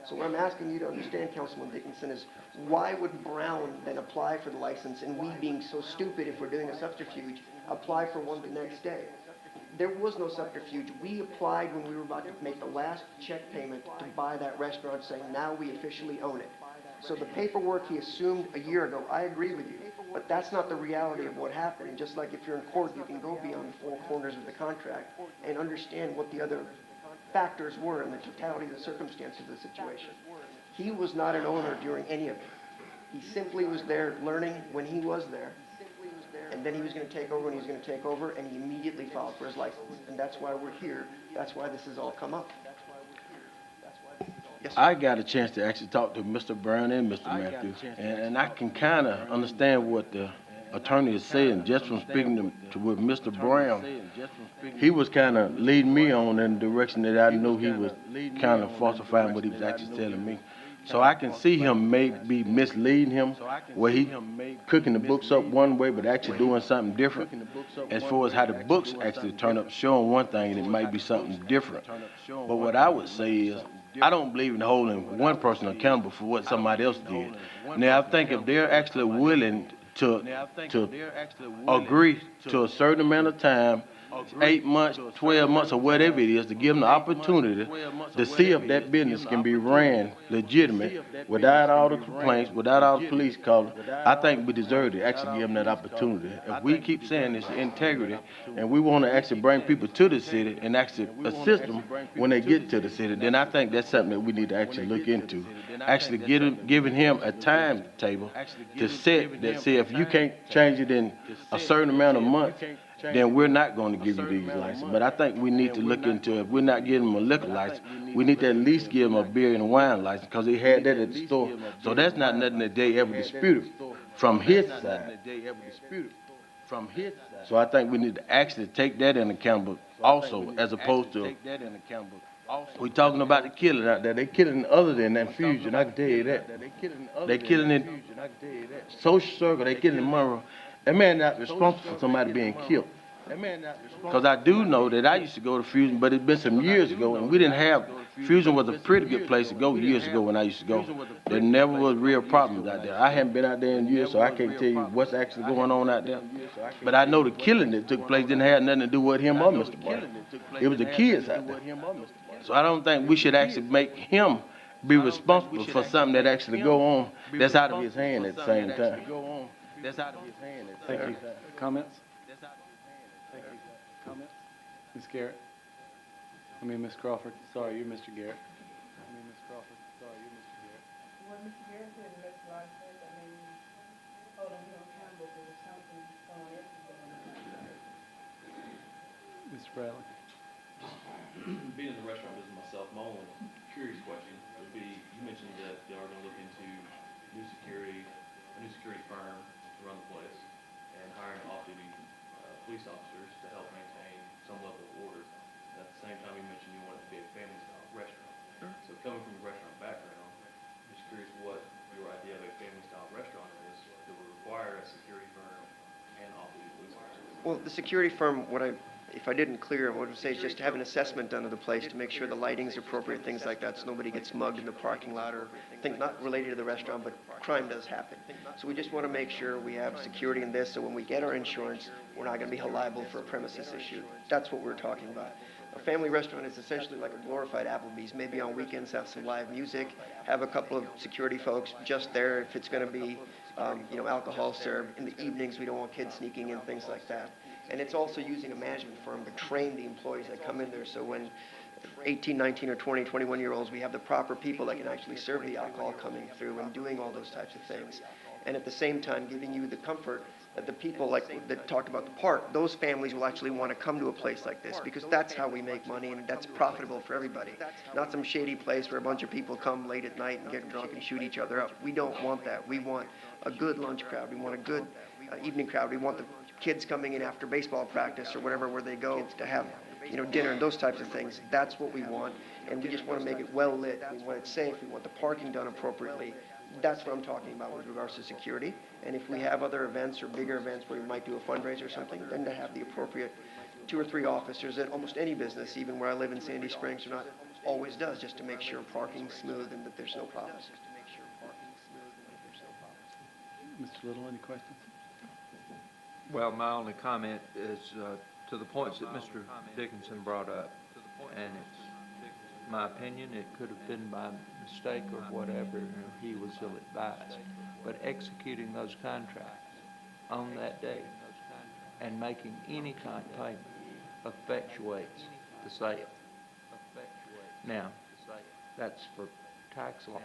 So what I'm asking you to understand, Councilman Dickinson, is why would Brown then apply for the license, and we, being so stupid if we're doing a subterfuge, apply for one the next day? There was no subterfuge. We applied when we were about to make the last check payment to buy that restaurant, saying now we officially own it. So the paperwork he assumed a year ago, I agree with you, but that's not the reality of what happened. And just like if you're in court, you can go beyond the four corners of the contract and understand what the other factors were and the totality of the circumstances of the situation. He was not an owner during any of it. He simply was there learning when he was there, and then he was going to take over when he was going to take over, and he immediately filed for his license. And that's why we're here. That's why this has all come up. Yes, sir. I got a chance to actually talk to Mr. Brown and Mr. Matthews, and I can kind of understand what the attorney is saying just from speaking to with Mr. Brown. He was kind of leading me on in the direction that I knew he was kind of falsifying what he was actually telling me. So I can see him maybe misleading him, where he cooking the books up one way but actually doing something different. As far as how the books actually turn up showing one thing and it might be something different. But what I would say is, I don't believe in holding one person accountable for what somebody else did. Now I think if they're actually willing to agree to a certain amount of time, 8 months, 12 months, or whatever it is, to give them the opportunity to see if that business can be ran legitimate without all the complaints, without all the police calling. I think we deserve to actually give them that opportunity. If we keep saying it's integrity and we want to actually bring people to the city and actually assist them when they get to the city, then I think that's something that we need to actually look into. Actually giving him a timetable to set that, say, if you can't change it in a certain amount of months, then we're not going to give you these licenses. But I think we need to look into, if we're not giving them a liquor license, we need to at least give them a beer and wine license, because they had that at the store. So that's not nothing that they ever disputed from his side. So I think we need to actually take that into account also, as opposed to, we're talking about the killing out there. They're killing other than that Fusion, I can tell you that. They're killing in Social Circle, they're killing in Monroe. That man not responsible for somebody being killed. Because I do know that I used to go to Fusion, but it's been some years ago, and we didn't have, Fusion was a pretty good place to go years ago when I used to go. There never was real problems out there. I haven't been out there in years, so I can't tell you what's actually going on out there. But I know the killing that took place didn't have nothing to do with him or Mr. Brown. It was the kids out there. So I don't think we should actually make him be responsible for something that actually go on that's out of his hand at the same time. Thank you. Comments? Thank you. Comments? Ms. Garrett? Ms. Crawford. Sorry, you're Mr. Garrett. Ms. Crawford. Sorry, you're Mr. Garrett. Well, Mr. Garrett said it makes a lot of sense. I mean, holding him accountable for something someone else is doing. Mr. Bradley. Being in the restaurant business myself, my only curious question would be, you mentioned that they are going to look into a new security firm to run the place and hiring off-duty police officers to help maintain some level of order. At the same time, you mentioned you want it to be a family-style restaurant. Sure. So coming from a restaurant background, I'm just curious what your idea of a family-style restaurant is that would require a security firm and off-duty police officers. Well, the security firm, if I didn't clear, what I would say is just to have an assessment done of the place to make sure the lighting's appropriate, things like that, so nobody gets mugged in the parking lot or things not related to the restaurant, but crime does happen. So we just want to make sure we have security in this, so when we get our insurance, we're not going to be held liable for a premises issue. That's what we're talking about. A family restaurant is essentially like a glorified Applebee's. Maybe on weekends have some live music, have a couple of security folks just there if it's going to be, alcohol served. In the evenings, we don't want kids sneaking in, things like that. And it's also using a management firm to train the employees that come in there. So when 18, 19, or 20, 21-year-olds, we have the proper people that can actually serve the alcohol coming through and doing all those types of things. And at the same time, giving you the comfort that the people that talked about the park, those families will actually want to come to a place like this, because that's how we make money and that's profitable for everybody. Not some shady place where a bunch of people come late at night and get drunk and shoot each other up. We don't want that. We want a good lunch crowd. We want a good evening crowd. We want the kids coming in after baseball practice or whatever, where they go to have dinner and those types of things. That's what we want, and we just want to make it well lit. We want it safe. We want the parking done appropriately. That's what I'm talking about with regards to security. And if we have other events or bigger events where we might do a fundraiser or something, then to have the appropriate 2 or 3 officers at almost any business, even where I live in Sandy Springs, or not always does, just to make sure parking's smooth and that there's no problems. Mr. Little, any questions? Well, my only comment is to the points that Mr. Dickinson brought up. And it's my opinion, it could have been by mistake or whatever, or he was ill-advised. But executing those contracts on that day and making any kind of payment effectuates the sale. Now, that's for tax law.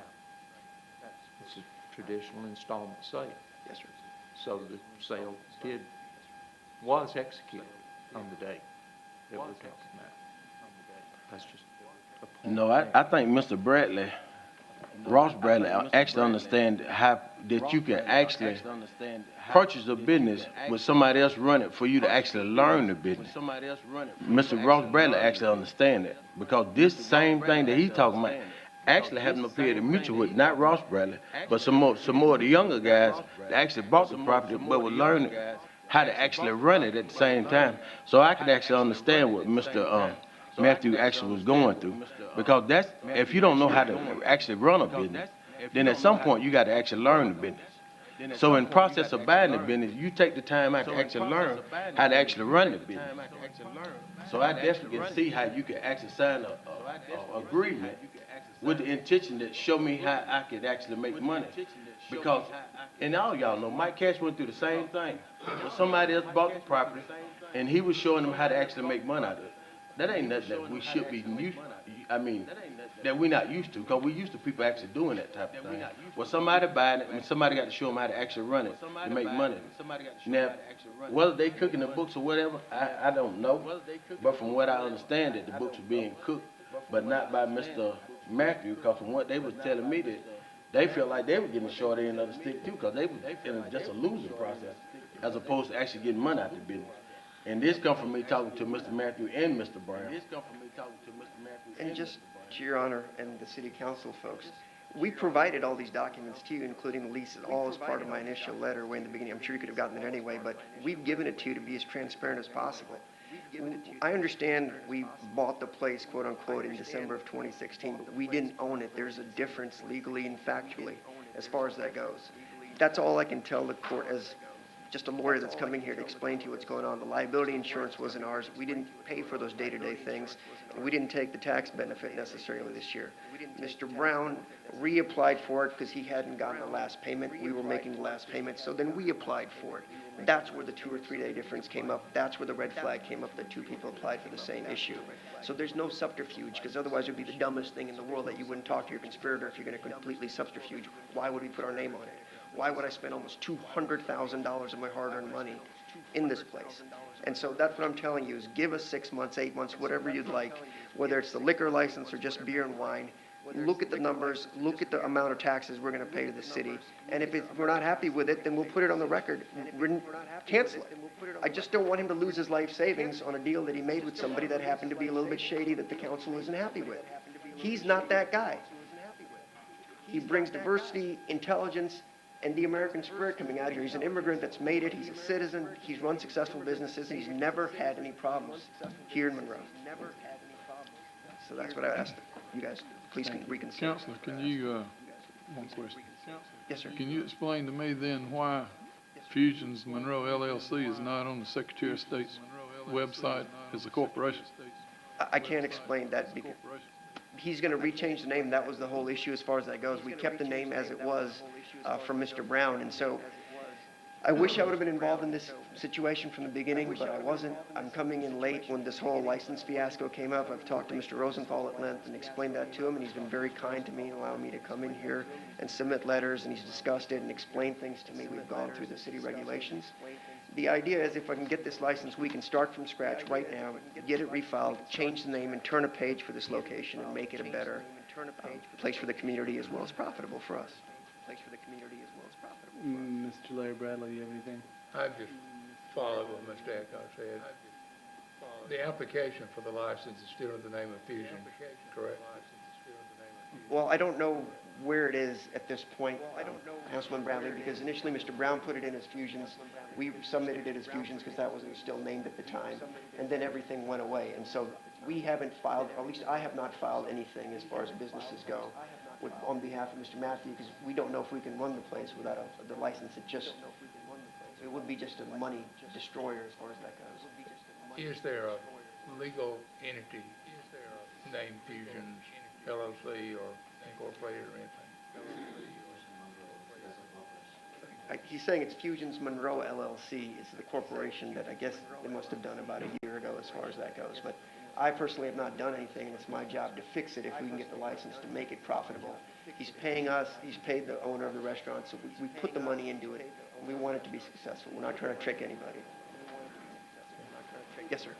It's a traditional installment sale. Yes, sir. So the sale was executed on the date that we're talking about. That's just a point. No, I think Mr. Bradley, Ross Bradley, actually understand how, that you can actually purchase a business with somebody else run it for you to actually learn the business. Mr. Ross Bradley actually understand that, because this same thing that he's talking about actually happened up here at Mutual with not Ross Bradley, but some more of the younger guys that actually bought the property but were learning how to actually run it at the same time. So I could actually understand what Mr. Matthew actually was going through, because that's, if you don't know how to actually run a business, then at some point you got to actually learn the business. So in the process of buying the business, you take the time out to actually learn how to actually run the business. So I definitely can see how you can actually sign a agreement with the intention that show me how I could actually make money. Because, and all y'all know, Mike Cash went through the same thing. When somebody else bought the property, and he was showing them how to actually make money out of it. That ain't nothing that we should be used, that we're not used to, because we used to people actually doing that type of thing. Well, somebody buying it, and somebody got to show them how to actually run it to make money. Now, whether they cooking the books or whatever, I don't know. But from what I understand, that the books were being cooked, but not by Mr. Matthew, because from what they was telling me, that they felt like they were getting the short end of the stick too, because they was in just a losing process, as opposed to actually getting money out of the business. And this come from me talking to Mr. Matthew and Mr. Brown. And just to your honor and the city council folks, we provided all these documents to you, including the leases, all as part of my initial letter way in the beginning. I'm sure you could have gotten it anyway, but we've given it to you to be as transparent as possible. I understand we bought the place, quote unquote, in December of 2016, but we didn't own it. There's a difference legally and factually as far as that goes. That's all I can tell the court as just a lawyer that's coming here to explain to you what's going on. The liability insurance wasn't ours. We didn't pay for those day-to-day things, and we didn't take the tax benefit necessarily this year. Mr. Brown reapplied for it because he hadn't gotten the last payment. We were making the last payment, so then we applied for it. That's where the 2 or 3 day difference came up. That's where the red flag came up that 2 people applied for the same issue. So there's no subterfuge, because otherwise it would be the dumbest thing in the world that you wouldn't talk to your conspirator if you're going to completely subterfuge. Why would we put our name on it? Why would I spend almost $200,000 of my hard-earned money in this place? And so that's what I'm telling you, is give us 6 months, 8 months, whatever you'd like, whether it's the liquor license or just beer and wine. Look at the numbers, look at the amount of taxes we're going to pay to the city. And if we're not happy with it, then we'll put it on the record. Cancel it. I just don't want him to lose his life savings on a deal that he made with somebody that happened to be a little bit shady that the council isn't happy with. He's not that guy. He brings diversity, intelligence, and the American spirit coming out here. He's an immigrant that's made it. He's a citizen. He's run successful businesses, and he's never had any problems here in Monroe. So that's what I asked you guys. Please reconsider. Counselor, can you, one question. Yes, sir. Can you explain to me then why Fusions Monroe LLC is not on the Secretary of State's website as a corporation? I can't explain that because he's going to rechange the name. That was the whole issue as far as that goes. We kept the name as it was from Mr. Brown, and so I wish I would have been involved in this situation from the beginning, but I wasn't. I'm coming in late when this whole license fiasco came up. I've talked to Mr. Rosenthal at length and explained that to him, and he's been very kind to me and allowing me to come in here and submit letters, and he's discussed it and explained things to me. We've gone through the city regulations. The idea is if I can get this license, we can start from scratch right now, get it refiled, change the name, and turn a page for this location and make it a better place for the community as well as profitable for us. Mr. Larry Bradley, you have anything? I just follow what Mr. Adcock said. The application for the license is still in the name of Fusion, correct? Well, I don't know where it is at this point, Councilman Bradley, because initially Mr. Brown put it in as Fusions. We submitted it as Fusions because that was what it was still named at the time, and then everything went away. And so we haven't filed, or at least I have not filed anything as far as businesses go on behalf of Mr. Matthew, because we don't know if we can run the place without the license. It would be just a money destroyer as far as that goes. Is there a legal entity named Fusions LLC or incorporated or anything? He's saying it's Fusions Monroe LLC is the corporation that I guess they must have done about a year ago as far as that goes. But I personally have not done anything, and it's my job to fix it if we can get the license to make it profitable. He's paying us, he's paid the owner of the restaurant, so we put the money into it, and we want it to be successful. We're not trying to trick anybody. Yes, sir.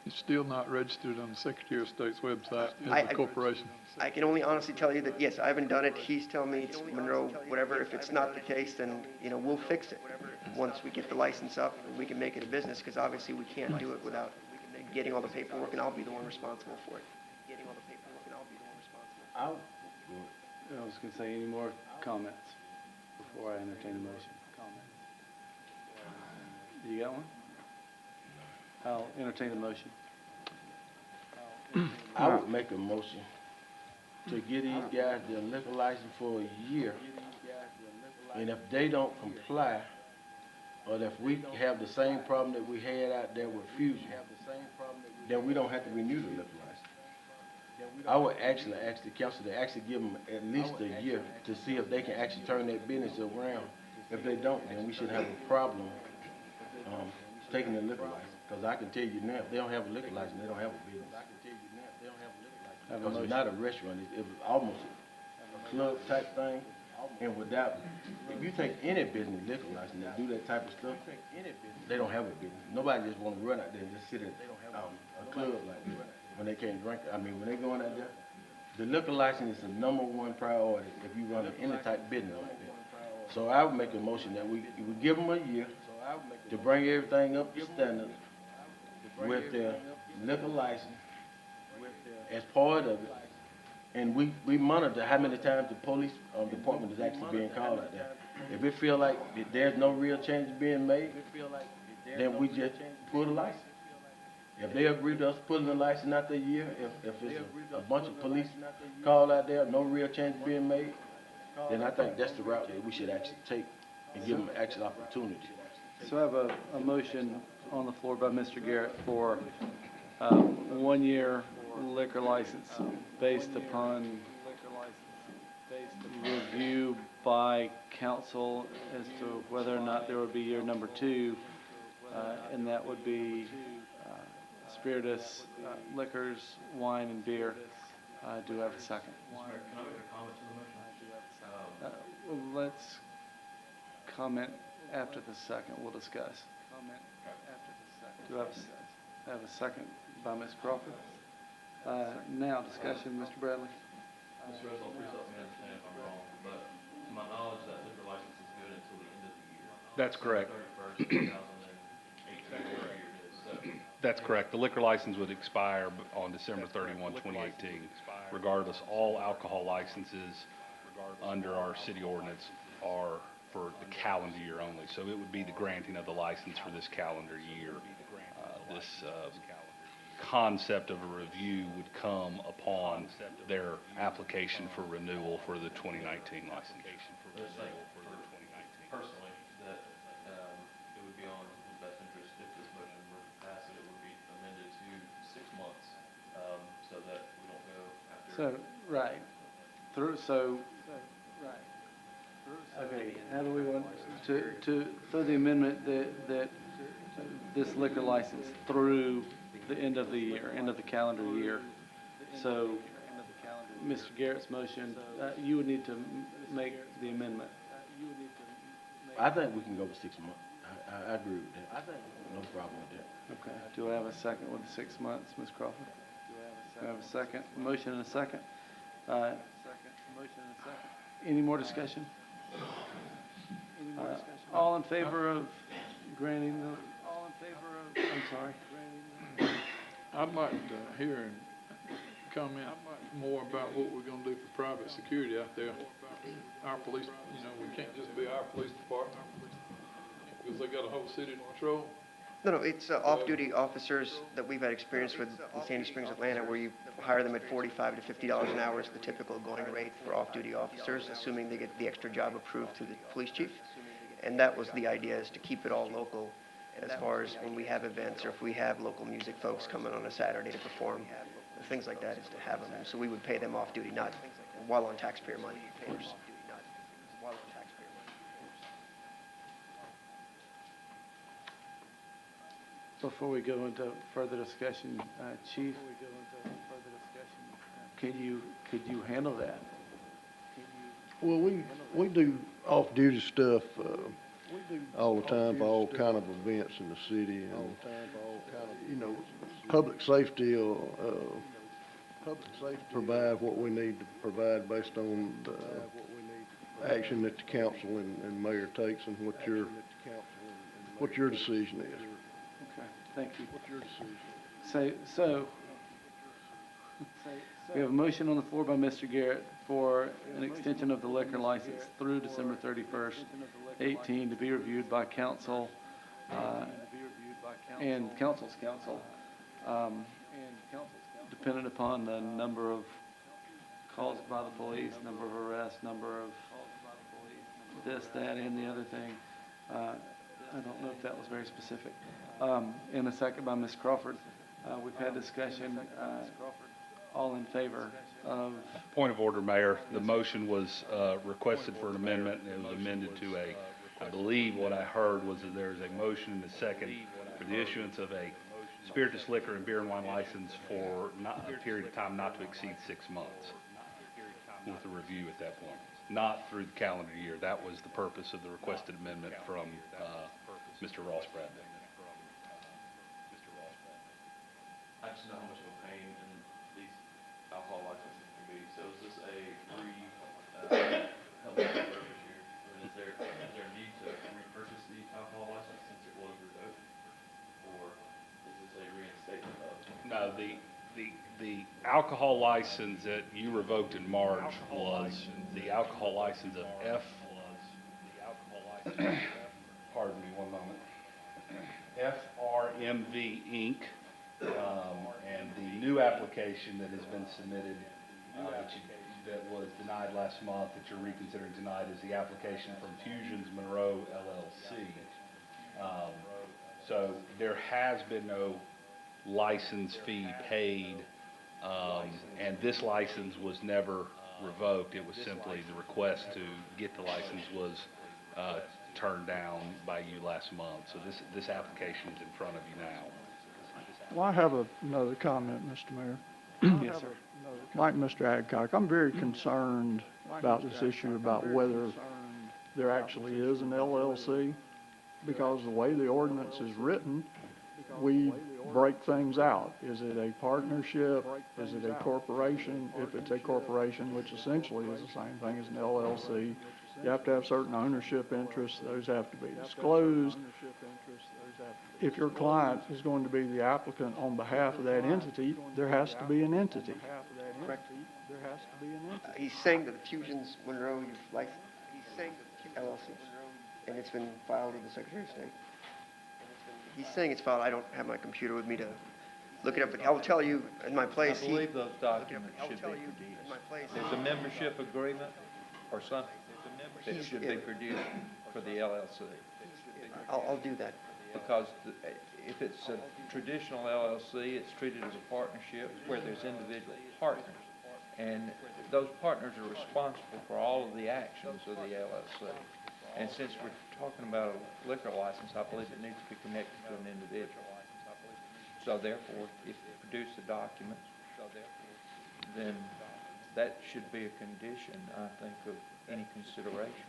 It's still not registered on the Secretary of State's website I- as a corporation. I can only honestly tell you that, yes, I haven't done it. He's telling me it's Monroe, whatever. If it's not the case, then, we'll fix it. Once we get the license up, we can make it a business, because obviously we can't do it without getting all the paperwork, and I'll be the one responsible for it. I was going to say, any more comments before I entertain a motion? You got one? I'll entertain a motion. I would make a motion to give these guys their liquor license for a year. And if they don't comply, or if we have the same problem that we had out there with Fusion, then we don't have to renew the liquor license. I would actually ask the council to actually give them at least a year to see if they can actually turn that business around. If they don't, then we should have a problem taking the liquor license. Because I can tell you now, if they don't have a liquor license, they don't have a business. Because it's not a restaurant, it was almost a club type thing. And without, if you take any business liquor license and do that type of stuff, they don't have a business. Nobody just want to run out there and just sit at a club like that when they can't drink. I mean, when they going out there, the liquor license is the #1 priority if you run any type of business like that. So I would make a motion that we give them a year to bring everything up to standard with their liquor license as part of it. And we monitor how many times the police department is actually being called out there. If it feel like that there's no real change being made, then we just pull the license. If they agree to us pulling the license out the year, if it's a bunch of police called out there, no real change being made, then I think that's the route that we should actually take and give them an actual opportunity. So I have a motion on the floor by Mr. Garrett for 1 year liquor license based upon review by council as to whether or not there would be year number 2, and that would be spirituous liquors, wine, and beer. Do I have a second? Mr. Mayor, can I make a comment to the motion? Let's comment after the second. We'll discuss. Do I have a second by Ms. Crawford? Now, discussion, Mr. Bradley. Mr. Russell, please help me understand if I'm wrong, but to my knowledge, that liquor license is good until the end of the year. That's correct. 31st, 2018, whatever year it is, so. That's correct. The liquor license would expire on December 31, 2018. Regardless, all alcohol licenses under our city ordinance are for the calendar year only. So it would be the granting of the license for this calendar year. This concept of a review would come upon their application for renewal for the 2019 license. Personally, that it would be on the best interest if this motion were to pass it, it would be amended to 6 months, so that we don't go after. Okay, how do we want to throw the amendment that this liquor license through the end of the year, end of the calendar year? So, Mr. Garrett's motion, you would need to make the amendment. I think we can go with 6 months. I agree with that. No problem with that. Okay, do I have a second with the 6 months, Ms. Crawford? Do I have a second? Motion and a second? Any more discussion? All in favor of granting the, I'm sorry. I'd like to hear and comment more about what we're gonna do for private security out there. Our police, we can't just be our police department, because they got a whole city to patrol. No, it's off-duty officers that we've had experience with in Sandy Springs, Atlanta, where you hire them at $45 to $50 an hour is the typical going rate for off-duty officers, assuming they get the extra job approved through the police chief. And that was the idea, is to keep it all local as far as when we have events or if we have local music folks coming on a Saturday to perform, things like that, is to have them. And so we would pay them off-duty, not while on taxpayer money, of course. Before we go into further discussion, Chief, could you handle that? Well, we do off-duty stuff, all the time for all kind of events in the city, and, public safety will, provide what we need to provide based on the action that the council and mayor takes and what your decision is. Okay, thank you. So, we have a motion on the floor by Mr. Garrett for an extension of the liquor license through December 31st, 18, to be reviewed by council, and council's council, dependent upon the number of calls by the police, number of arrests, number of this, that, and the other thing. I don't know if that was very specific. And a second by Ms. Crawford. We've had discussion, all in favor of. Point of order, Mayor. The motion was requested for an amendment, and it was amended to I believe what I heard was that there is a motion and a second for the issuance of a spirituous liquor and beer and wine license for a period of time not to exceed 6 months, with a review at that point, not through the calendar year. That was the purpose of the requested amendment from Mr. Ross Bradley. I just know how much of a pain in these alcohol licenses can be. So is this a help me out this year? I mean, is there a need to repurchase the alcohol license since it was revoked? Or is this a reinstatement of? No, the alcohol license that you revoked in March was the alcohol license of pardon me one moment, FRMV Inc. And the new application that has been submitted, that was denied last month, that you're reconsidering tonight, is the application from Fusions Monroe LLC. So there has been no license fee paid, and this license was never revoked. It was simply the request to get the license was turned down by you last month. So this application is in front of you now. Well, I have another comment, Mr. Mayor. Yes, sir. Like Mr. Adcock, I'm very concerned about this issue about whether there actually is an LLC, because the way the ordinance is written, we break things out. Is it a partnership? Is it a corporation? If it's a corporation, which essentially is the same thing as an LLC, you have to have certain ownership interests. Those have to be disclosed. If your client is going to be the applicant on behalf of that entity, there has to be an entity. Correct. There has to be an entity. He's saying that the Fusions Monroe LLC, and it's been filed with the Secretary of State. He's saying it's filed. I don't have my computer with me to look it up, but I will tell you in my place. I believe those documents should be produced. There's a membership agreement or something that should be produced for the LLC. I'll do that. Because if it's a traditional LLC, it's treated as a partnership where there's individual partners. And those partners are responsible for all of the actions of the LLC. And since we're talking about a liquor license, I believe it needs to be connected to an individual. So therefore, if you produce the documents, then that should be a condition, I think, of any consideration.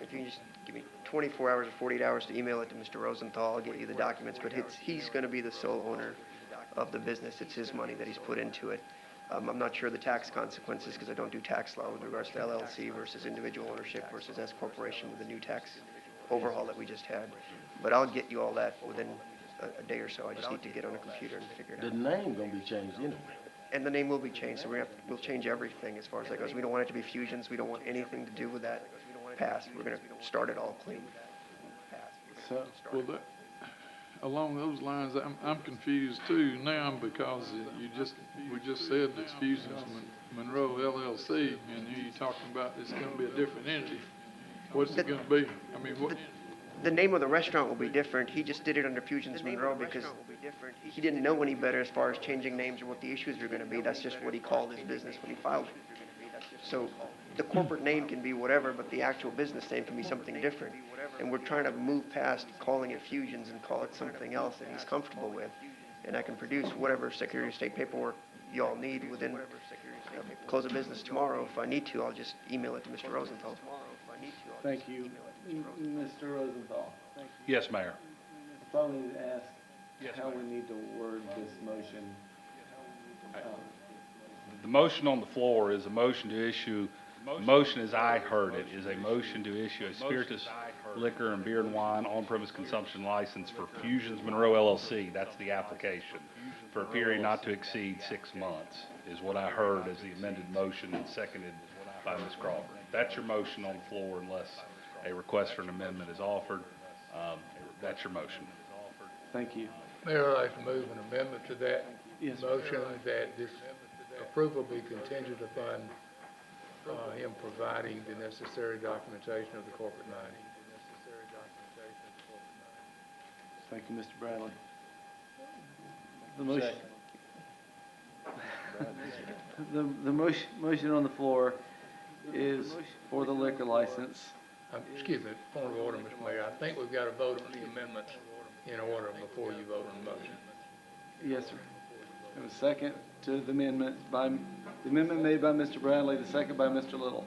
If you can just give me 24 hours or 48 hours to email it to Mr. Rosenthal, I'll get you the documents, but he's going to be the sole owner of the business. It's his money that he's put into it. I'm not sure the tax consequences because I don't do tax law with regards to LLC versus individual ownership versus S corporation with the new tax overhaul that we just had. But I'll get you all that within a day or so. I just need to get on a computer and figure it The out. name gonna be changed anyway. And the name will be changed, so we'll change everything as far as that goes. We don't want it to be Fusions. We don't want anything to do with that past. We're gonna start it all clean. So, Well, that, along those lines, I'm confused too now because we just said it's Fusions Monroe LLC, and here you're talking about it's gonna be a different entity. What's it gonna be? I mean, what, The name of the restaurant will be different. He just did it under Fusions Monroe because he didn't know any better as far as changing names or what the issues are gonna be. That's just what he called his business when he filed it. So the corporate name can be whatever, but the actual business name can be something different. And we're trying to move past calling it Fusions and call it something else that he's comfortable with. And I can produce whatever Secretary of State paperwork you all need within, close of business tomorrow. If I need to, I'll just email it to Mr. Rosenthal. thank you. Mr. Rosenthal, Yes, Mayor. I probably need to ask how we need to word this motion. The motion on the floor is a motion to issue, motion as I heard it, is a motion to issue a spirituous liquor and beer and wine on-premise consumption license for Fusions Monroe LLC. That's the application, for a period not to exceed 6 months, is what I heard as the amended motion and seconded by Ms. Crawford. That's your motion on the floor unless a request for an amendment is offered. That's your motion. Thank you. Mayor, I'd like to move an amendment to that Yes, sir. motion that this approval be contingent upon him providing the necessary documentation of the corporate mining. Thank you, Mr. Bradley. The motion, the motion on the floor is for the liquor license. Excuse me, point of order, Mr. Mayor. I think we've got to vote on the amendment in order before you vote on the motion. Yes, sir. And a second to the amendment made by Mr. Bradley, the second by Mr. Little.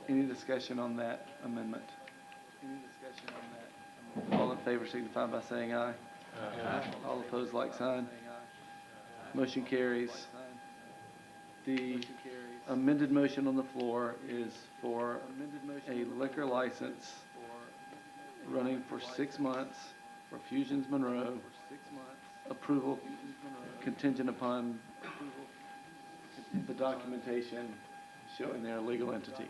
Any discussion on that amendment? All in favor signify by saying aye. Aye. All opposed, like sign. Motion carries. The amended motion on the floor is for a liquor license running for 6 months for Fusions Monroe. Approval contingent upon the documentation showing their legal entity.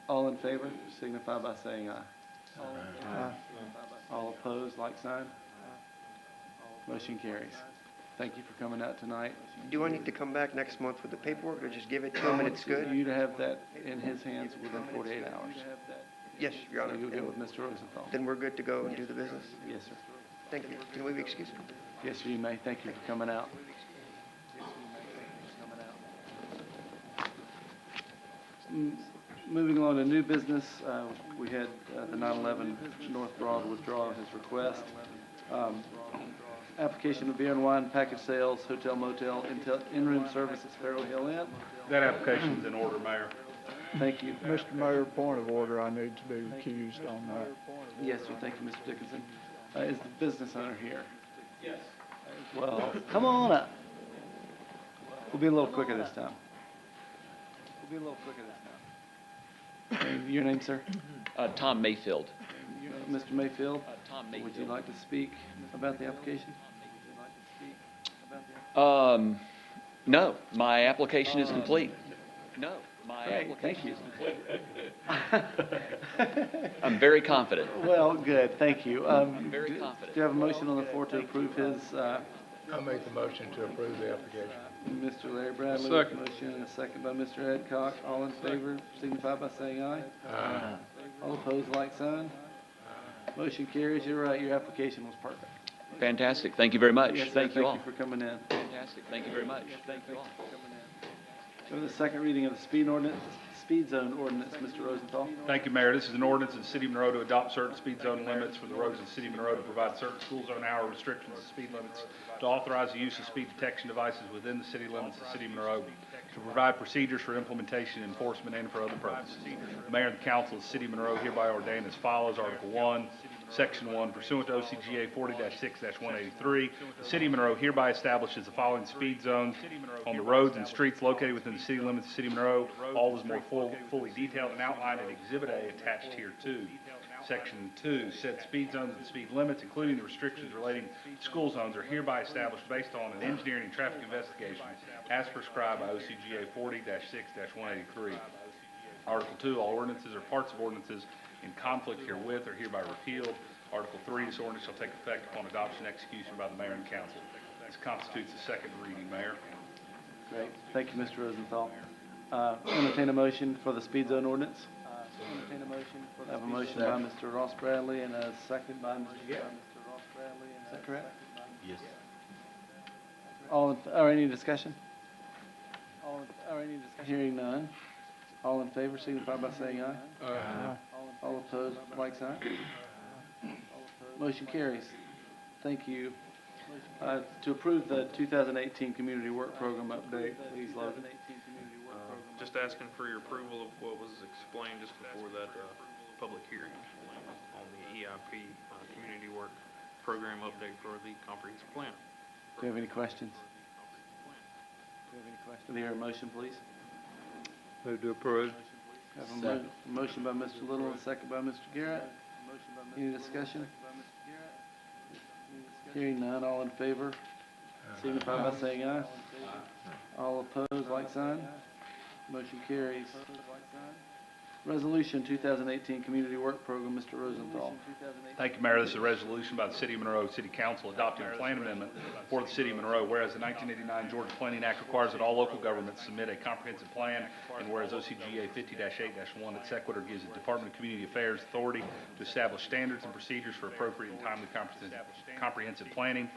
All in favor signify by saying aye. Aye. All opposed, like sign. Motion carries. Thank you for coming out tonight. Do I need to come back next month with the paperwork or just give it to him and it's good? You to have that in his hands within 48 hours. Yes, Your Honor. So you'll get with Mr. Rosenthal. Then we're good to go and do the business? Yes, sir. Thank you. Can we be excused? Yes, sir, you may. Thank you for coming out. Moving on to new business, we had the 9/11 North Broad withdraw his request. Application of beer and wine, package sales, hotel motel, in-room service at Sparrow Hill Inn. That application's in order, Mayor. Thank you. Mr. Mayor, point of order, I need to be recused on that. Yes, sir, thank you, Mr. Dickinson. Is the business owner here? Yes. Well, come on up. We'll be a little quicker this time. And your name, sir? Tom Mayfield. Mr. Mayfield? Tom Mayfield. Would you like to speak about the application? No, my application is complete. No, my Great, application thank is complete. I'm very confident. Well, good, thank you. I'm very confident. Do you have a motion on the floor to approve his, I make the motion to approve the application. Mr. Larry Bradley? Second. Motion and a second by Mr. Adcock. All in favor, signify by saying aye. Aye. All opposed, like sign. Motion carries. You're right, your application was perfect. Fantastic. Thank you very much. Yes, sir. Thank you all. Thank you for coming in. Fantastic. Thank you very much. Thank you all. Go to the second reading of the speed zone ordinance, Mr. Rosenthal. Thank you, Mayor. This is an ordinance of the City of Monroe to adopt certain speed zone limits for the roads of the City of Monroe, to provide certain school zone hour restrictions and speed limits, to authorize the use of speed detection devices within the city limits of the City of Monroe, to provide procedures for implementation, enforcement, and for other purposes. The Mayor and the Council of the City of Monroe hereby ordain as follows. Article 1, Section 1, pursuant to OCGA 40-6-183, the City of Monroe hereby establishes the following speed zones on the roads and streets located within the city limits of the City of Monroe. All is more fully detailed and outlined in Exhibit A attached here to. Section 2, said speed zones and speed limits, including the restrictions relating to school zones, are hereby established based on an engineering and traffic investigation as prescribed by OCGA 40-6-183. Article 2, all ordinances or parts of ordinances in conflict herewith are hereby repealed. Article 3, this ordinance shall take effect upon adoption and execution by the mayor and council. This constitutes the second reading, Mayor. Great. Thank you, Mr. Rosenthal. Entertain a motion for the speed zone ordinance. I have a motion by Mr. Ross Bradley and a second by Mr. Ross Bradley. Is that correct? Yes. Or any discussion? Hearing none. All in favor, signify by saying aye. Aye. All opposed, like sign. Motion carries. Thank you. To approve the 2018 Community Work Program update, please, Logan. Just asking for your approval of what was explained just before that public hearing on the EIP Community Work Program update for the comprehensive plan. Do you have any questions? Do you hear a motion, please? Move to approve. Have a motion by Mr. Little and a second by Mr. Garrett. Any discussion? Hearing none, all in favor, signify by saying aye. All opposed, like sign. Motion carries. Resolution 2018 Community Work Program, Mr. Rosenthal. Thank you, Mayor. This is a resolution by the City of Monroe City Council adopting a plan amendment for the City of Monroe, whereas the 1989 Georgia Planning Act requires that all local governments submit a comprehensive plan, and whereas OCGA 50-8-1 at Sequitur gives the Department of Community Affairs authority to establish standards and procedures for appropriate and timely comprehensive planning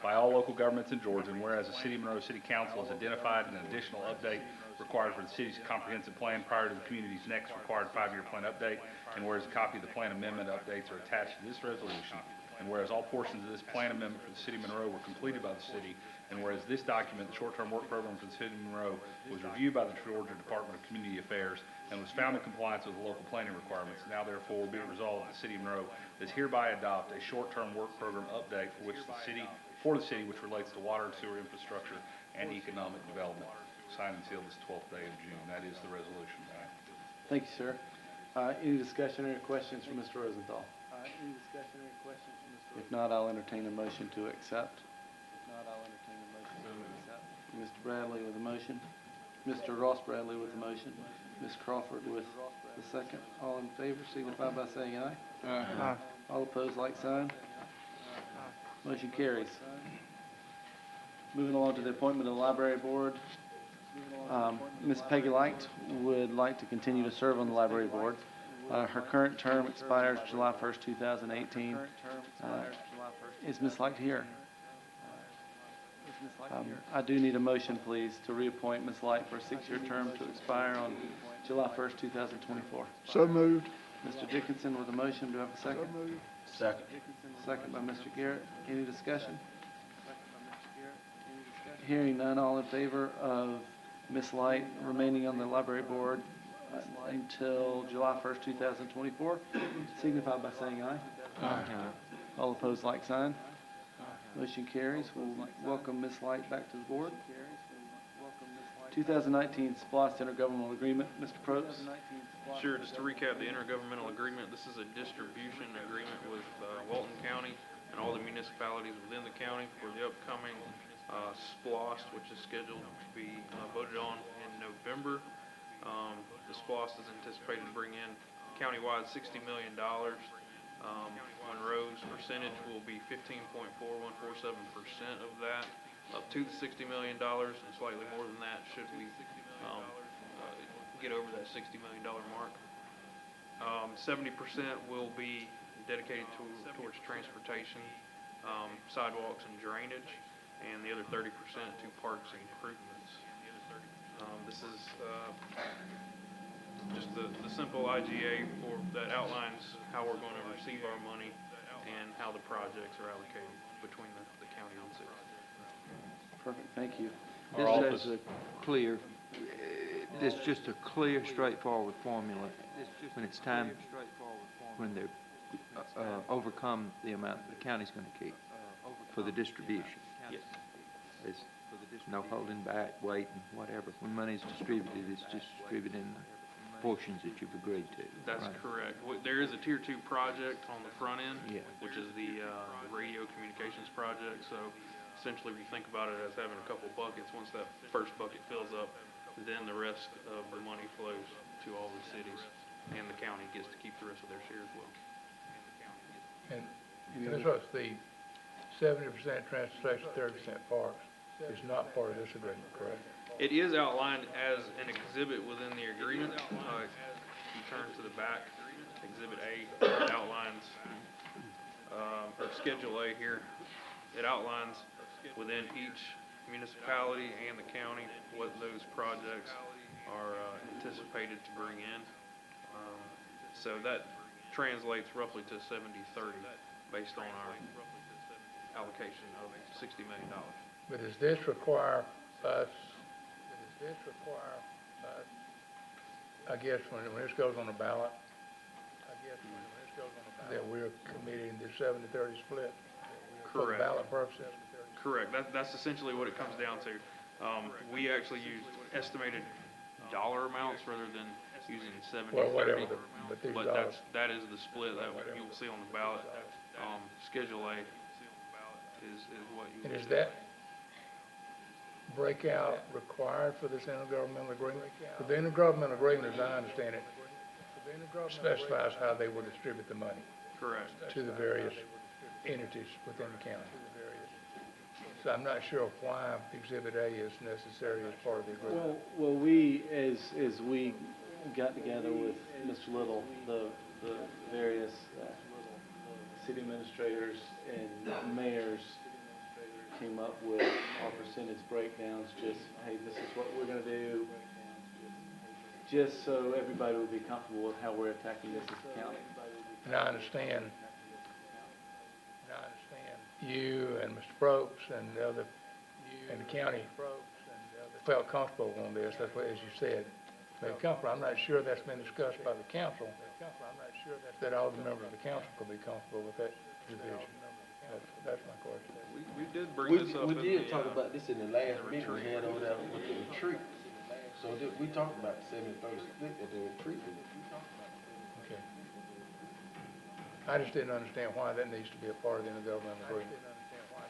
by all local governments in Georgia, and whereas the City of Monroe City Council has identified an additional update required for the city's comprehensive plan prior to the community's next required 5-year plan update, and whereas a copy of the plan amendment updates are attached to this resolution, and whereas all portions of this plan amendment for the City of Monroe were completed by the city, and whereas this document, the short-term work program for the City of Monroe, was reviewed by the Georgia Department of Community Affairs and was found in compliance with the local planning requirements, now therefore be it resolved that the City of Monroe does hereby adopt a short-term work program update for the city which relates to water and sewer infrastructure and economic development. Signed and sealed this 12th day of June. That is the resolution. Thank you, sir. Any discussion or questions for Mr. Rosenthal? If not, I'll entertain a motion to accept. Mr. Bradley with a motion. Mr. Ross Bradley with a motion. Ms. Crawford with the second. All in favor, signify by saying aye. Aye. All opposed, like sign. Motion carries. Moving along to the appointment of the library board. Ms. Peggy Light would like to continue to serve on the library board. Her current term expires July 1st, 2018. Is Ms. Light here? I do need a motion, please, to reappoint Ms. Light for a 6-year term to expire on July 1st, 2024. So moved. Mr. Dickinson with a motion. Do I have a second? Second. Second by Mr. Garrett. Any discussion? Hearing none, all in favor of Ms. Light remaining on the library board until July 1st, 2024, signify by saying aye. Aye. All opposed, like sign. Motion carries. We'll welcome Ms. Light back to the board. 2019 SPLOST Intergovernmental Agreement, Mr. Probst. Sure, just to recap the intergovernmental agreement, this is a distribution agreement with Walton County and all the municipalities within the county for the upcoming SPLOST, which is scheduled to be voted on in November. The SPLOST is anticipated to bring in countywide $60 million. Monroe's percentage will be 15.4147% of that, up to the $60 million, and slightly more than that should we get over that $60 million mark. 70% will be dedicated towards transportation, sidewalks and drainage, and the other 30% to parks and improvements. This is just the simple IGA that outlines how we're going to receive our money and how the projects are allocated between the county and city. Perfect, thank you. This is clear, it's just a clear, straightforward formula. When it's time, when they're overcome the amount the county's gonna keep for the distribution. Yes. There's no holding back, waiting, whatever. When money's distributed, it's distributed in the portions that you've agreed to. That's right? correct. There is a tier 2 project on the front end, Yeah. which is the radio communications project. So essentially, if you think about it as having a couple buckets, once that first bucket fills up, then the rest of the money flows to all the cities, and the county gets to keep the rest of their share as well. And this was the 70% transportation, 30% parks is not part of this agreement, correct? It is outlined as an exhibit within the agreement. If you turn to the back, Exhibit A outlines, or Schedule A here, it outlines within each municipality and the county what those projects are anticipated to bring in. So that translates roughly to 70-30 based on our allocation of $60 million. But does this require us, I guess, when this goes on the ballot, that we're committing the 70-30 split for the Correct. ballot purposes? Correct. That's essentially what it comes down to. We actually use estimated dollar amounts rather than using 70-30. Well, whatever, but these dollars. that is the split that you'll see on the ballot. Schedule A is what you will And is see. that breakout required for this intergovernmental agreement? The intergovernmental agreement, as I understand it, specifies how they will distribute the money Correct. to the various entities within the county. So I'm not sure why Exhibit A is necessary as part of the agreement. Well, we, as we got together with Mr. Little, the various city administrators and mayors came up with our percentage breakdowns, just, hey, this is what we're gonna do, just so everybody would be comfortable with how we're attacking this as a county. And I understand you and Mr. Probst and the other, and the county felt comfortable on this, that's what, as you said, made comfortable. I'm not sure that's been discussed by the council, that all the members of the council could be comfortable with that division. That's my question. We did bring this up. We in did the, talk about this in the last meeting we had over there with the retreat. So we talked about the 70-30 split at the retreat. Okay. I just didn't understand why that needs to be a part of the intergovernmental agreement.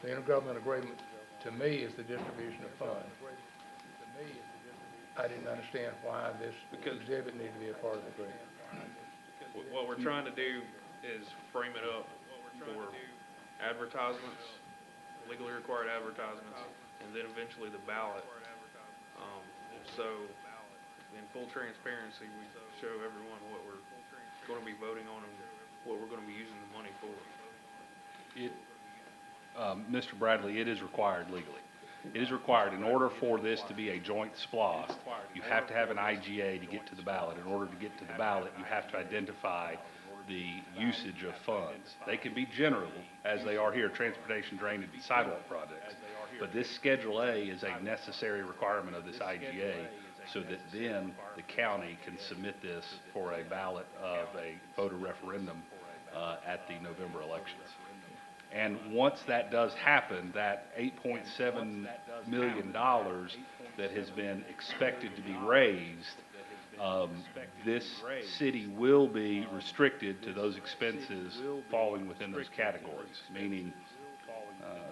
The intergovernmental agreement, to me, is the distribution of funds. I didn't understand why this exhibit needed to be a part of the agreement. what we're trying to do is frame it up for advertisements, legally required advertisements, and then eventually the ballot. So, in full transparency, we show everyone what we're going to be voting on and what we're going to be using the money for. Mr. Bradley, it is required legally. It is required in order for this to be a joint SPLOST, you have to have an IGA to get to the ballot. In order to get to the ballot, you have to identify the usage of funds. They can be general, as they are here, transportation, drainage, and sidewalk projects. But this Schedule A is a necessary requirement of this IGA, so that then the county can submit this for a ballot of a voter referendum at the November elections. And once that does happen, that $8.7 million that has been expected to be raised, this city will be restricted to those expenses falling within those categories, meaning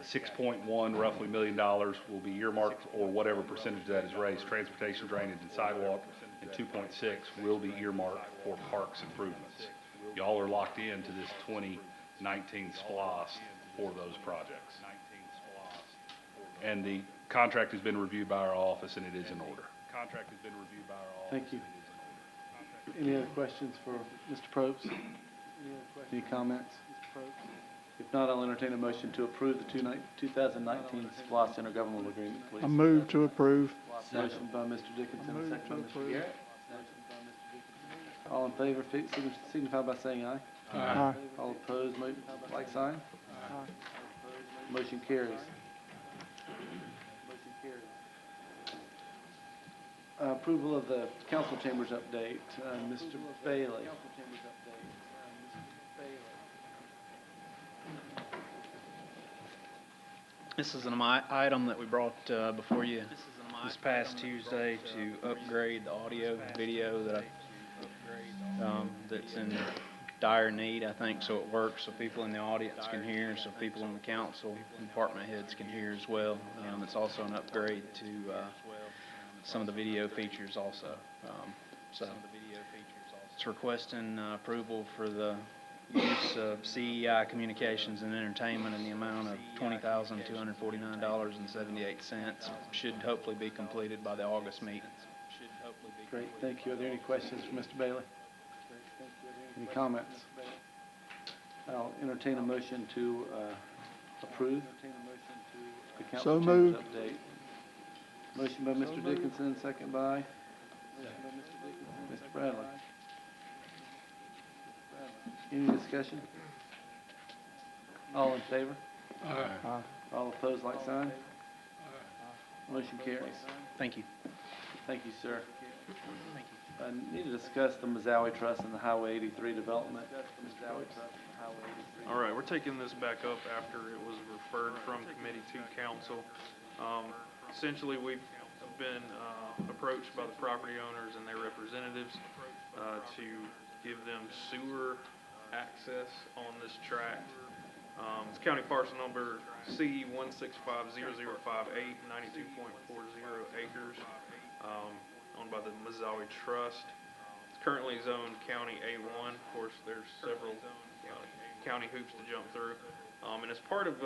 6.1 roughly million dollars will be earmarked, or whatever percentage of that is raised, transportation, drainage, and sidewalk, and 2.6 will be earmarked for parks improvements. Y'all are locked into this 2019 SPLOST for those projects. And the contract has been reviewed by our office, and it is in order. Contract has been reviewed by our office. Thank you. Any other questions for Mr. Probst? Any comments? If not, I'll entertain a motion to approve the 2019 SPLOST intergovernmental agreement, please. I move to approve. Motion by Mr. Dickinson, second by Mr. Garrett. All in favor, signify by saying aye. Aye. All opposed, like sign. Motion carries. Approval of the council chambers update, Mr. Bailey. This is an item that we brought before you this past Tuesday to upgrade the audio, video that's in dire need, I think, so it works, so people in the audience can hear, so people on the council and department heads can hear as well. It's also an upgrade to some of the video features also. So it's requesting approval for the use of CEI Communications and Entertainment in the amount of $20,249.78. Should hopefully be completed by the August meeting. Great, thank you. Are there any questions for Mr. Bailey? Any comments? I'll entertain a motion to approve the So council chambers moved. update. Motion by Mr. Dickinson, second by Mr. Bradley. Any discussion? All in favor? Aye. All opposed, like sign? Motion carries. Thank you. Thank you, sir. I need to discuss the Mazawi Trust and the Highway 83 development. All right, we're taking this back up after it was referred from committee to council. Essentially, we've been approached by the property owners and their representatives to give them sewer access on this tract. It's county parcel number C1650058, 92.40 acres, owned by the Mazawi Trust. It's currently zoned county A1. Of course, there's several county hoops to jump through. And as part of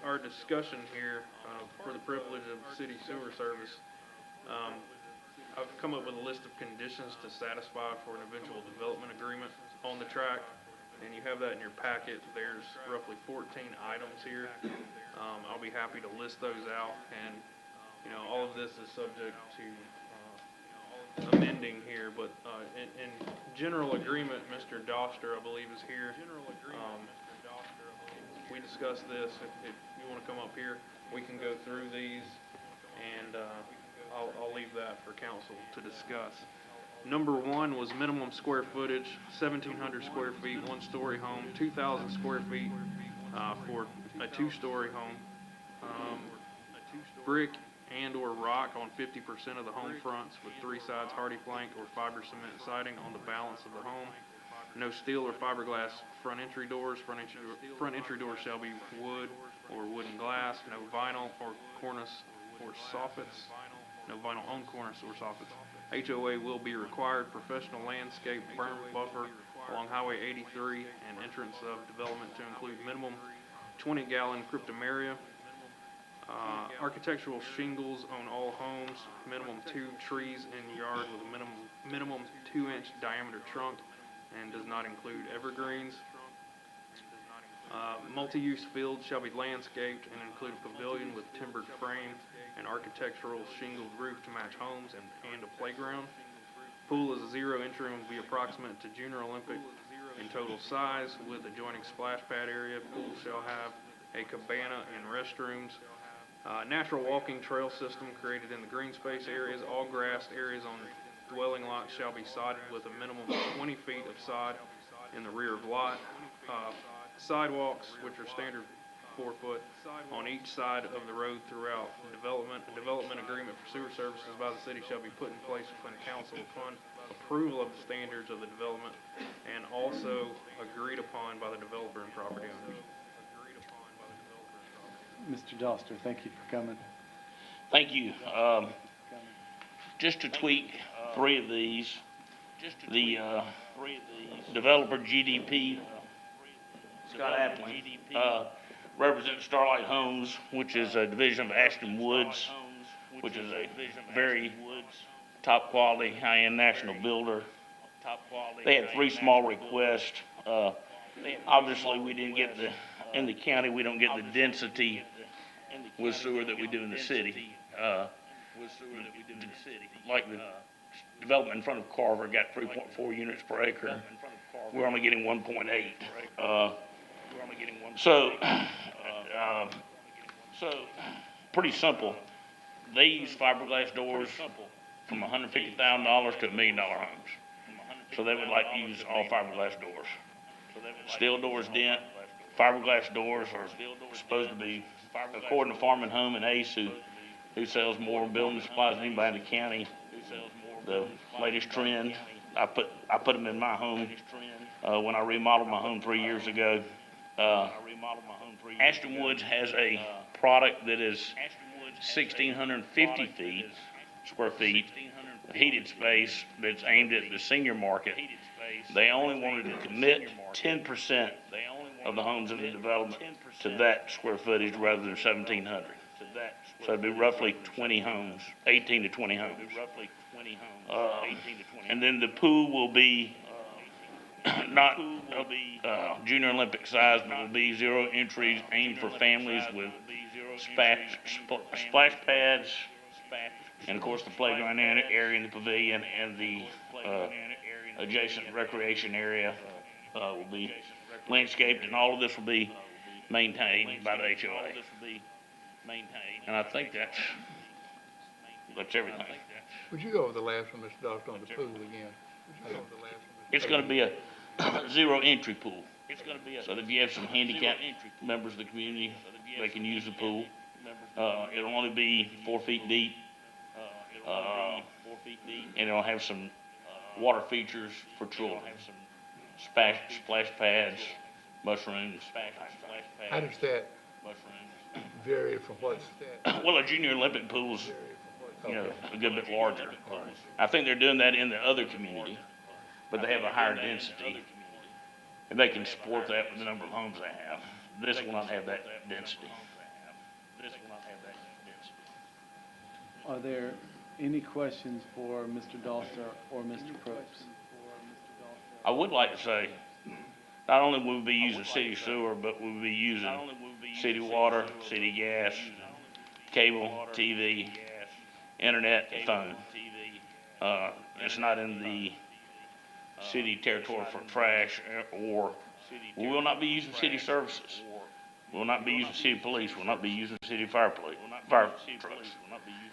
our discussion here for the privilege of city sewer service, I've come up with a list of conditions to satisfy for an eventual development agreement on the tract, and you have that in your packet. There's roughly 14 items here. I'll be happy to list those out, and all of this is subject to amending here, but in general agreement, Mr. Doster, I believe, is here. We discussed this. If you want to come up here, we can go through these, and I'll leave that for council to discuss. Number one was minimum square footage, 1,700 square feet, one-story home, 2,000 square feet for a two-story home. Brick and/or rock on 50% of the home fronts with three sides hardy plank or fiber cement siding on the balance of the home. No steel or fiberglass front entry doors. Front entry doors shall be wood or wooden glass. No vinyl or cornice or soffits. No vinyl on cornice or soffits. HOA will be required. Professional landscape berm buffer along Highway 83 and entrance of development to include minimum 20-gallon cryptomeria. Architectural shingles on all homes. Minimum 2 trees in yard with a minimum 2-inch diameter trunk and does not include evergreens. Multi-use fields shall be landscaped and include a pavilion with timbered frame and architectural shingled roof to match homes and a playground. Pool is a 0 entry and will be approximate to Junior Olympic in total size with adjoining splash pad area. Pool shall have a cabana and restrooms. Natural walking trail system created in the green space areas. All grassed areas on dwelling lots shall be sodded with a minimum of 20 feet of sod in the rear of lot. Sidewalks, which are standard 4 foot on each side of the road throughout development. A development agreement for sewer services by the city shall be put in place within council upon approval of the standards of the development and also agreed upon by the developer and property owners. Mr. Doster, thank you for coming. Thank you. Just to tweak 3 of these, the developer GDP, Scott Appling, represents Starlight Homes, which is a division of Ashton Woods, which is a very top quality, high-end national builder. They had 3 small requests. Obviously, we didn't get in the county, we don't get the density with sewer that we do in the city. Like the development in front of Carver got 3.4 units per acre. We're only getting 1.8. So pretty simple. They use fiberglass doors from $150,000 to $1 million homes. So they would like to use all fiberglass doors. Steel doors dent. Fiberglass doors are supposed to be according to Farm and Home and Ace, who sells more building supplies than anybody in the county, the latest trend, I put them in my home, when I remodeled my home 3 years ago. Ashton Woods has a product that is 1,650 square feet, heated space that's aimed at the senior market. They only wanted to commit 10% of the homes in the development to that square footage rather than 1,700. So it'd be roughly 20 homes, 18 to 20 homes. And then the pool will be not junior Olympic size, but it'll be 0 entries aimed for families with splash pads, and of course the playground area in the pavilion and the adjacent recreation area will be landscaped, and all of this will be maintained by the HOA. And I think that's everything. Would you go over the last one, Mr. Doctor, on the pool again? It's gonna be a 0 entry pool. So that if you have some handicapped members of the community, they can use the pool. It'll only be 4 feet deep. And it'll have some water features for children. Splash pads, mushrooms. How does that vary from what's? Well, a junior Olympic pool's, a good bit larger. I think they're doing that in the other community, but they have a higher density. And they can support that with the number of homes they have. This will not have that density. Are there any questions for Mr. Doster or Mr. Probst? I would like to say, not only will we be using city sewer, but we'll be using city water, city gas, cable, TV, internet, and phone. It's not in the city territory for trash, or we will not be using city services. We'll not be using city police. We'll not be using city fire trucks.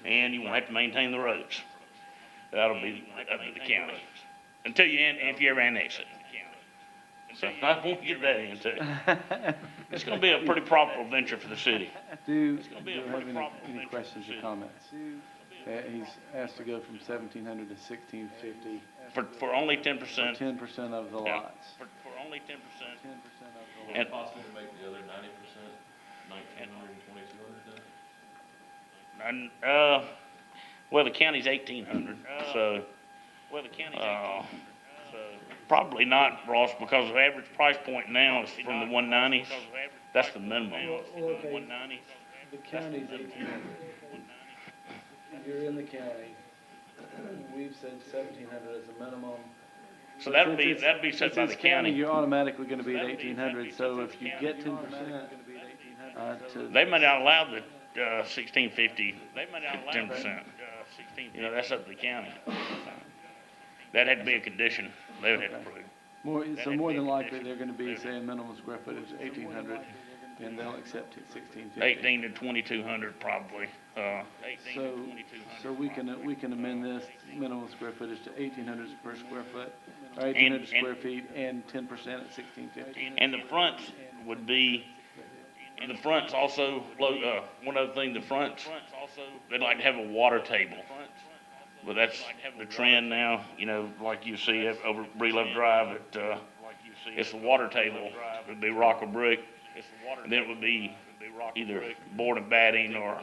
And you won't have to maintain the roads. That'll be up to the county. Until if you ever annex it. So I won't get that into. It's gonna be a pretty profitable venture for the city. Do you have any questions or comments? He's asked to go from 1,700 to 1,650. For only 10%. 10% of the lots. For only 10%. 10% of the Is it possible to make the other 90%, 1,900 and 2,200 then? Well, the county's 1,800, so, probably not, Ross, because the average price point now is from the 190s. That's the minimum. The county's 1,800. You're in the county. We've said 1,700 as a minimum. So that'd be set by the county. You're automatically gonna be at 1,800, so if you get 10%, They may not allow the 1,650, 10%. That's up to the county. That had to be a condition they would have to approve. more than likely, they're gonna be saying minimum square footage 1,800, and they'll accept it 1,650. 18 to 2,200 probably. So we can amend this minimum square footage to 1,800 per square foot, or 1,800 square feet, and 10% at 1,650. And the fronts would be, the fronts also, one other thing, the fronts, they'd like to have a water table. But that's the trend now, like you see over Breelove Drive, it's the water table. It'd be rock or brick. And then it would be either board and batting or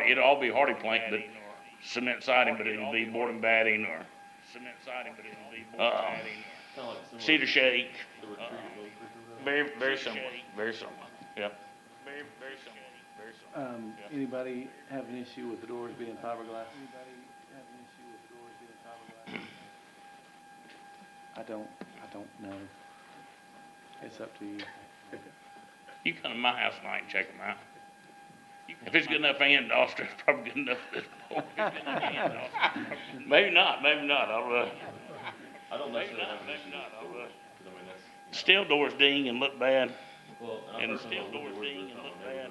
it'd all be hardy plank, but cement siding, but it would be board and batting or cedar shake. Very, very similar, very similar. Yep. Very similar. Anybody have an issue with the doors being fiberglass? I don't know. It's up to you. You come to my house tonight and check them out. If it's good enough for Ann Doster, it's probably good enough for this boy. Maybe not. I don't necessarily have an issue. Steel doors ding and look bad. And steel doors ding and look bad.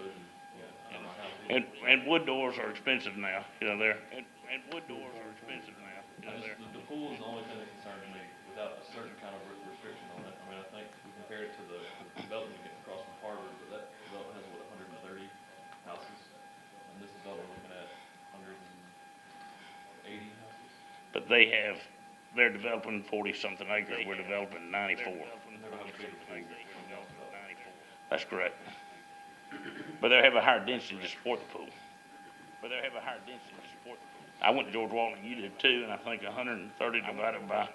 And wood doors are expensive now, and wood doors are expensive now, The pool is the only thing that concerns me without a certain kind of restriction on it. I mean, I think we compare it to the development across from Harvard, but that development has, 130 houses. And this development, we're looking at 180 houses. But they're developing 40-something acres, we're developing 94. That's correct. But they have a higher density to support the pool. I went to George Walton, you did too, and I think 130 divided by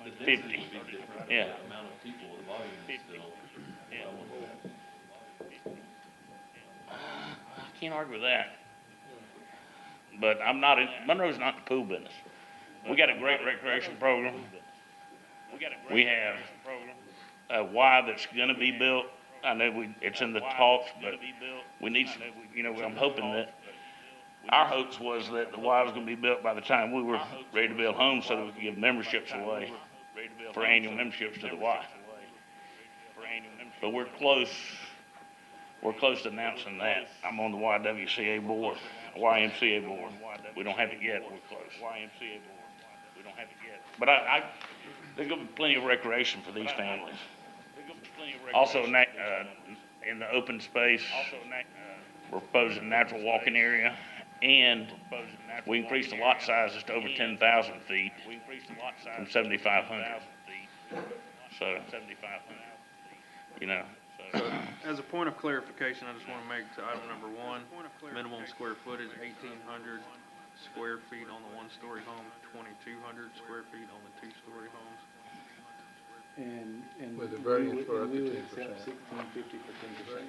The density 50. is a big difference. Yeah. The amount of people, the volume is still. I can't argue with that. But Monroe's not in the pool business. We got a great recreation program. We have a Y that's gonna be built. I know it's in the talks, but we need some, I'm hoping that, our hopes was that the Y was gonna be built by the time we were ready to build homes so that we could give memberships away for annual memberships to the Y. But we're close to announcing that. I'm on the YWCA board, YMCA board. We don't have it yet, we're close. But there's gonna be plenty of recreation for these families. Also, in the open space, we're proposing a natural walking area, and we increased the lot sizes to over 10,000 feet from 7,500. So, As a point of clarification, I just want to make to item number 1, minimum square footage 1,800 square feet on the one-story home, 2,200 square feet on the two-story homes. And With a variance for up to we would 10%. accept 1650 for 10%.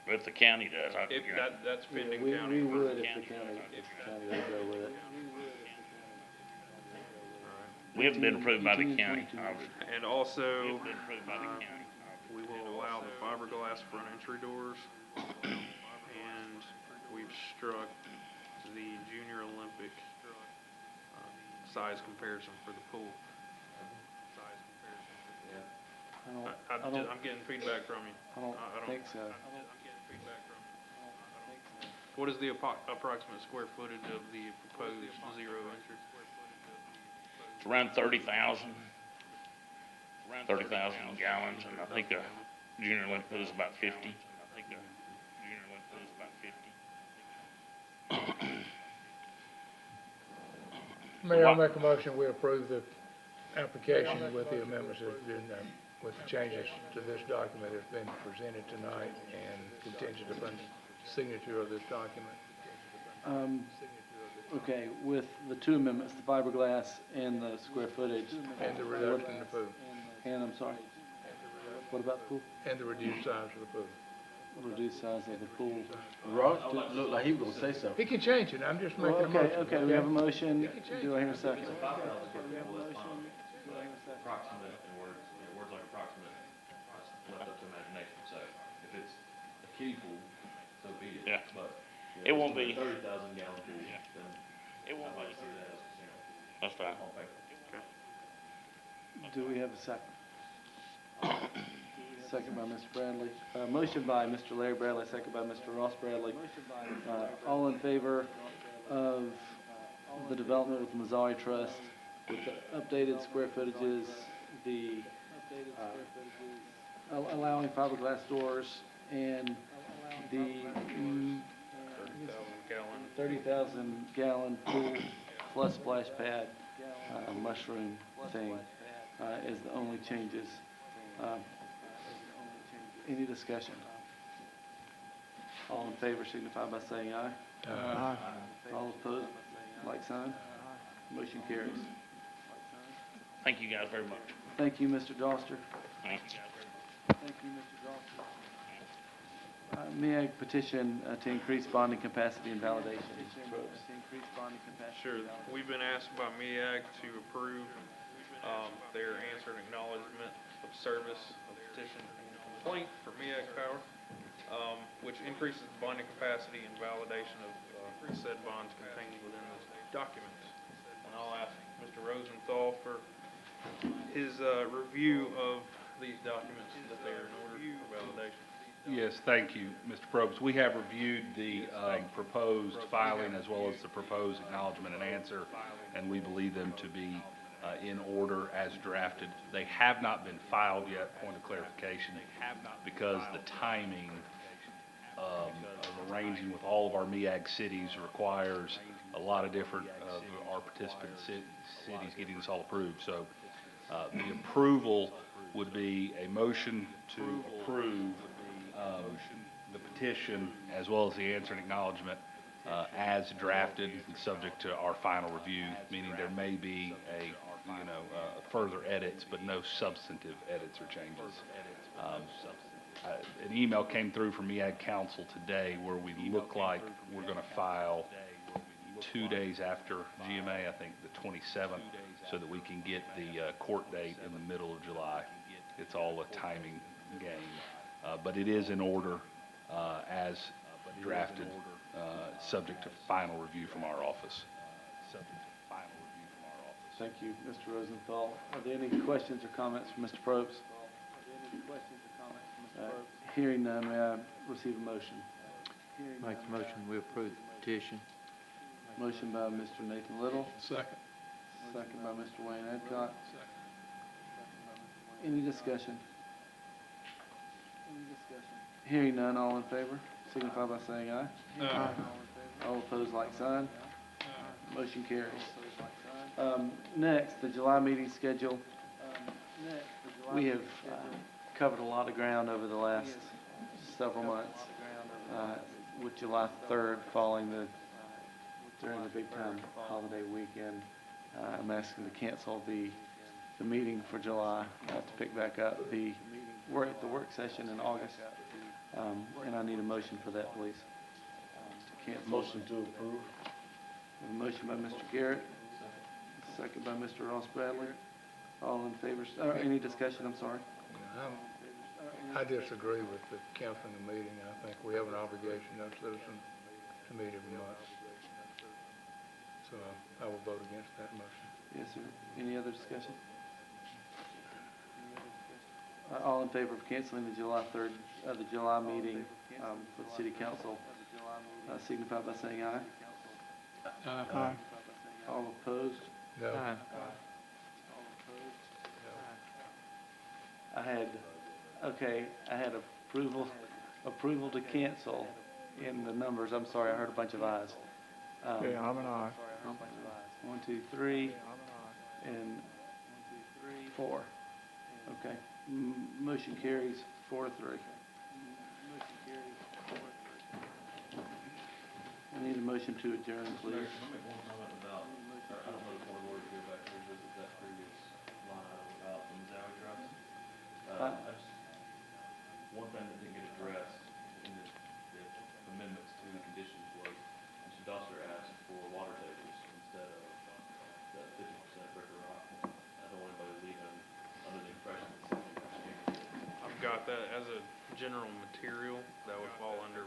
if the county does, That's pending We county. would if the county would go with it. we haven't been approved by the county, obviously. And also, we will allow the fiberglass front entry doors, and we've struck the Junior Olympic size comparison for the pool. I'm getting feedback from you. I don't think so. What is the approximate square footage of the proposed zero entry? It's around 30,000 gallons, and I think Junior Olympic is about 50. Mayor, I'll make a motion, we approve the application with the amendments that have been, with the changes to this document that's been presented tonight and contingent upon signature of this document. Okay, with the two amendments, the fiberglass and the square footage. And the reduction in the pool. And, I'm sorry, what about the pool? And the reduced size of the pool. Reduced size of the pool. Ross looked like he was gonna say something. He can change it, I'm just Well, making a motion. okay, we have a motion. Do I hear a second? Approximate in words, words like approximate, left up to imagination. So if it's a kiddie pool, so be it. Yeah. But It won't be. 30,000 gallon pool, then It won't I'd like be. to see that as, That's fine. on paper. Do we have a second? Second by Mr. Bradley. Motion by Mr. Larry Bradley, second by Mr. Ross Bradley. All in favor of the development with Mazzari Trust, with the updated square footages, the, allowing fiberglass doors, and the 30,000 gallon pool plus splash pad, mushroom thing, is the only changes. Any discussion? All in favor signify by saying aye. Aye. All opposed, like sign. Motion carries. Thank you guys very much. Thank you, Mr. Doster. Thank you. Thank you, Mr. Doster. MEAG petition to increase bonding capacity and validation. Sure. We've been asked by MEAG to approve their answer and acknowledgement of service of petition and complaint for MEAG Power, which increases the bonding capacity and validation of said bonds contained within this document. And I'll ask Mr. Rosenthal for his review of these documents that they are in order for validation. Yes, thank you, Mr. Probst. We have reviewed the proposed filing as well as the proposed acknowledgement and answer, and we believe them to be in order as drafted. They have not been filed yet, point of clarification, because the timing of arranging with all of our MEAG cities requires a lot of different, our participant cities getting this all approved. So the approval would be a motion to approve the petition as well as the answer and acknowledgement as drafted, subject to our final review, meaning there may be further edits, but no substantive edits or changes. An email came through from MEAG Council today where we look like we're going to file 2 days after GMA, I think the 27th, so that we can get the court date in the middle of July. It's all a timing game, but it is in order as drafted, subject to final review from our office. Thank you, Mr. Rosenthal. Are there any questions or comments from Mr. Probst? Hearing none, may I receive a motion? Make the motion, we approve the petition. Motion by Mr. Nathan Little. Second. Second by Mr. Wayne Adcock. Any discussion? Hearing none, all in favor, signify by saying aye. Aye. All opposed, like sign. Motion carries. Next, the July meeting schedule. We have covered a lot of ground over the last several months, with July 3rd falling during the big time holiday weekend. I'm asking to cancel the meeting for July, to pick back up the work session in August. And I need a motion for that, please. To cancel. Motion to approve. A motion by Mr. Garrett, second by Mr. Ross Bradley. All in favor, any discussion, I'm sorry? I disagree with the canceling the meeting. I think we have an obligation as citizens to meet every month. So I will vote against that motion. Yes, sir. Any other discussion? All in favor of canceling the July 3rd, the July meeting for the City Council, signify by saying aye. Aye. All opposed? No. Aye. I had approval to cancel in the numbers. I'm sorry, I heard a bunch of ayes. Yeah, I'm an aye. 1, 2, 3, and 4. Okay. Motion carries 4-3. I need a motion to adjourn, please. Mayor, can I make one comment about, I don't know if board order to go back and revisit that previous line item about the Mazawi trucks. One thing that didn't get addressed in the amendments to the conditions was, Mr. Dosser asked for water tables instead of the 50% brick or rock. I don't want anybody leaving under the impression that 70%. I've got that as a general material, that would fall under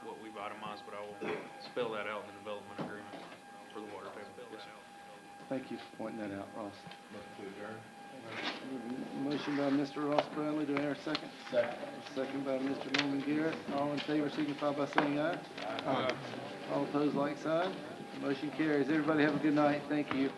what we've itemized, but I will spell that out in the development agreement for the water table. Yes, sir. Thank you for pointing that out, Ross. Motion to adjourn. Motion by Mr. Ross Bradley. Do I hear a second? Second. Second by Mr. Norman Garrett. All in favor, signify by saying aye. All opposed, like sign. Motion carries. Everybody have a good night. Thank you.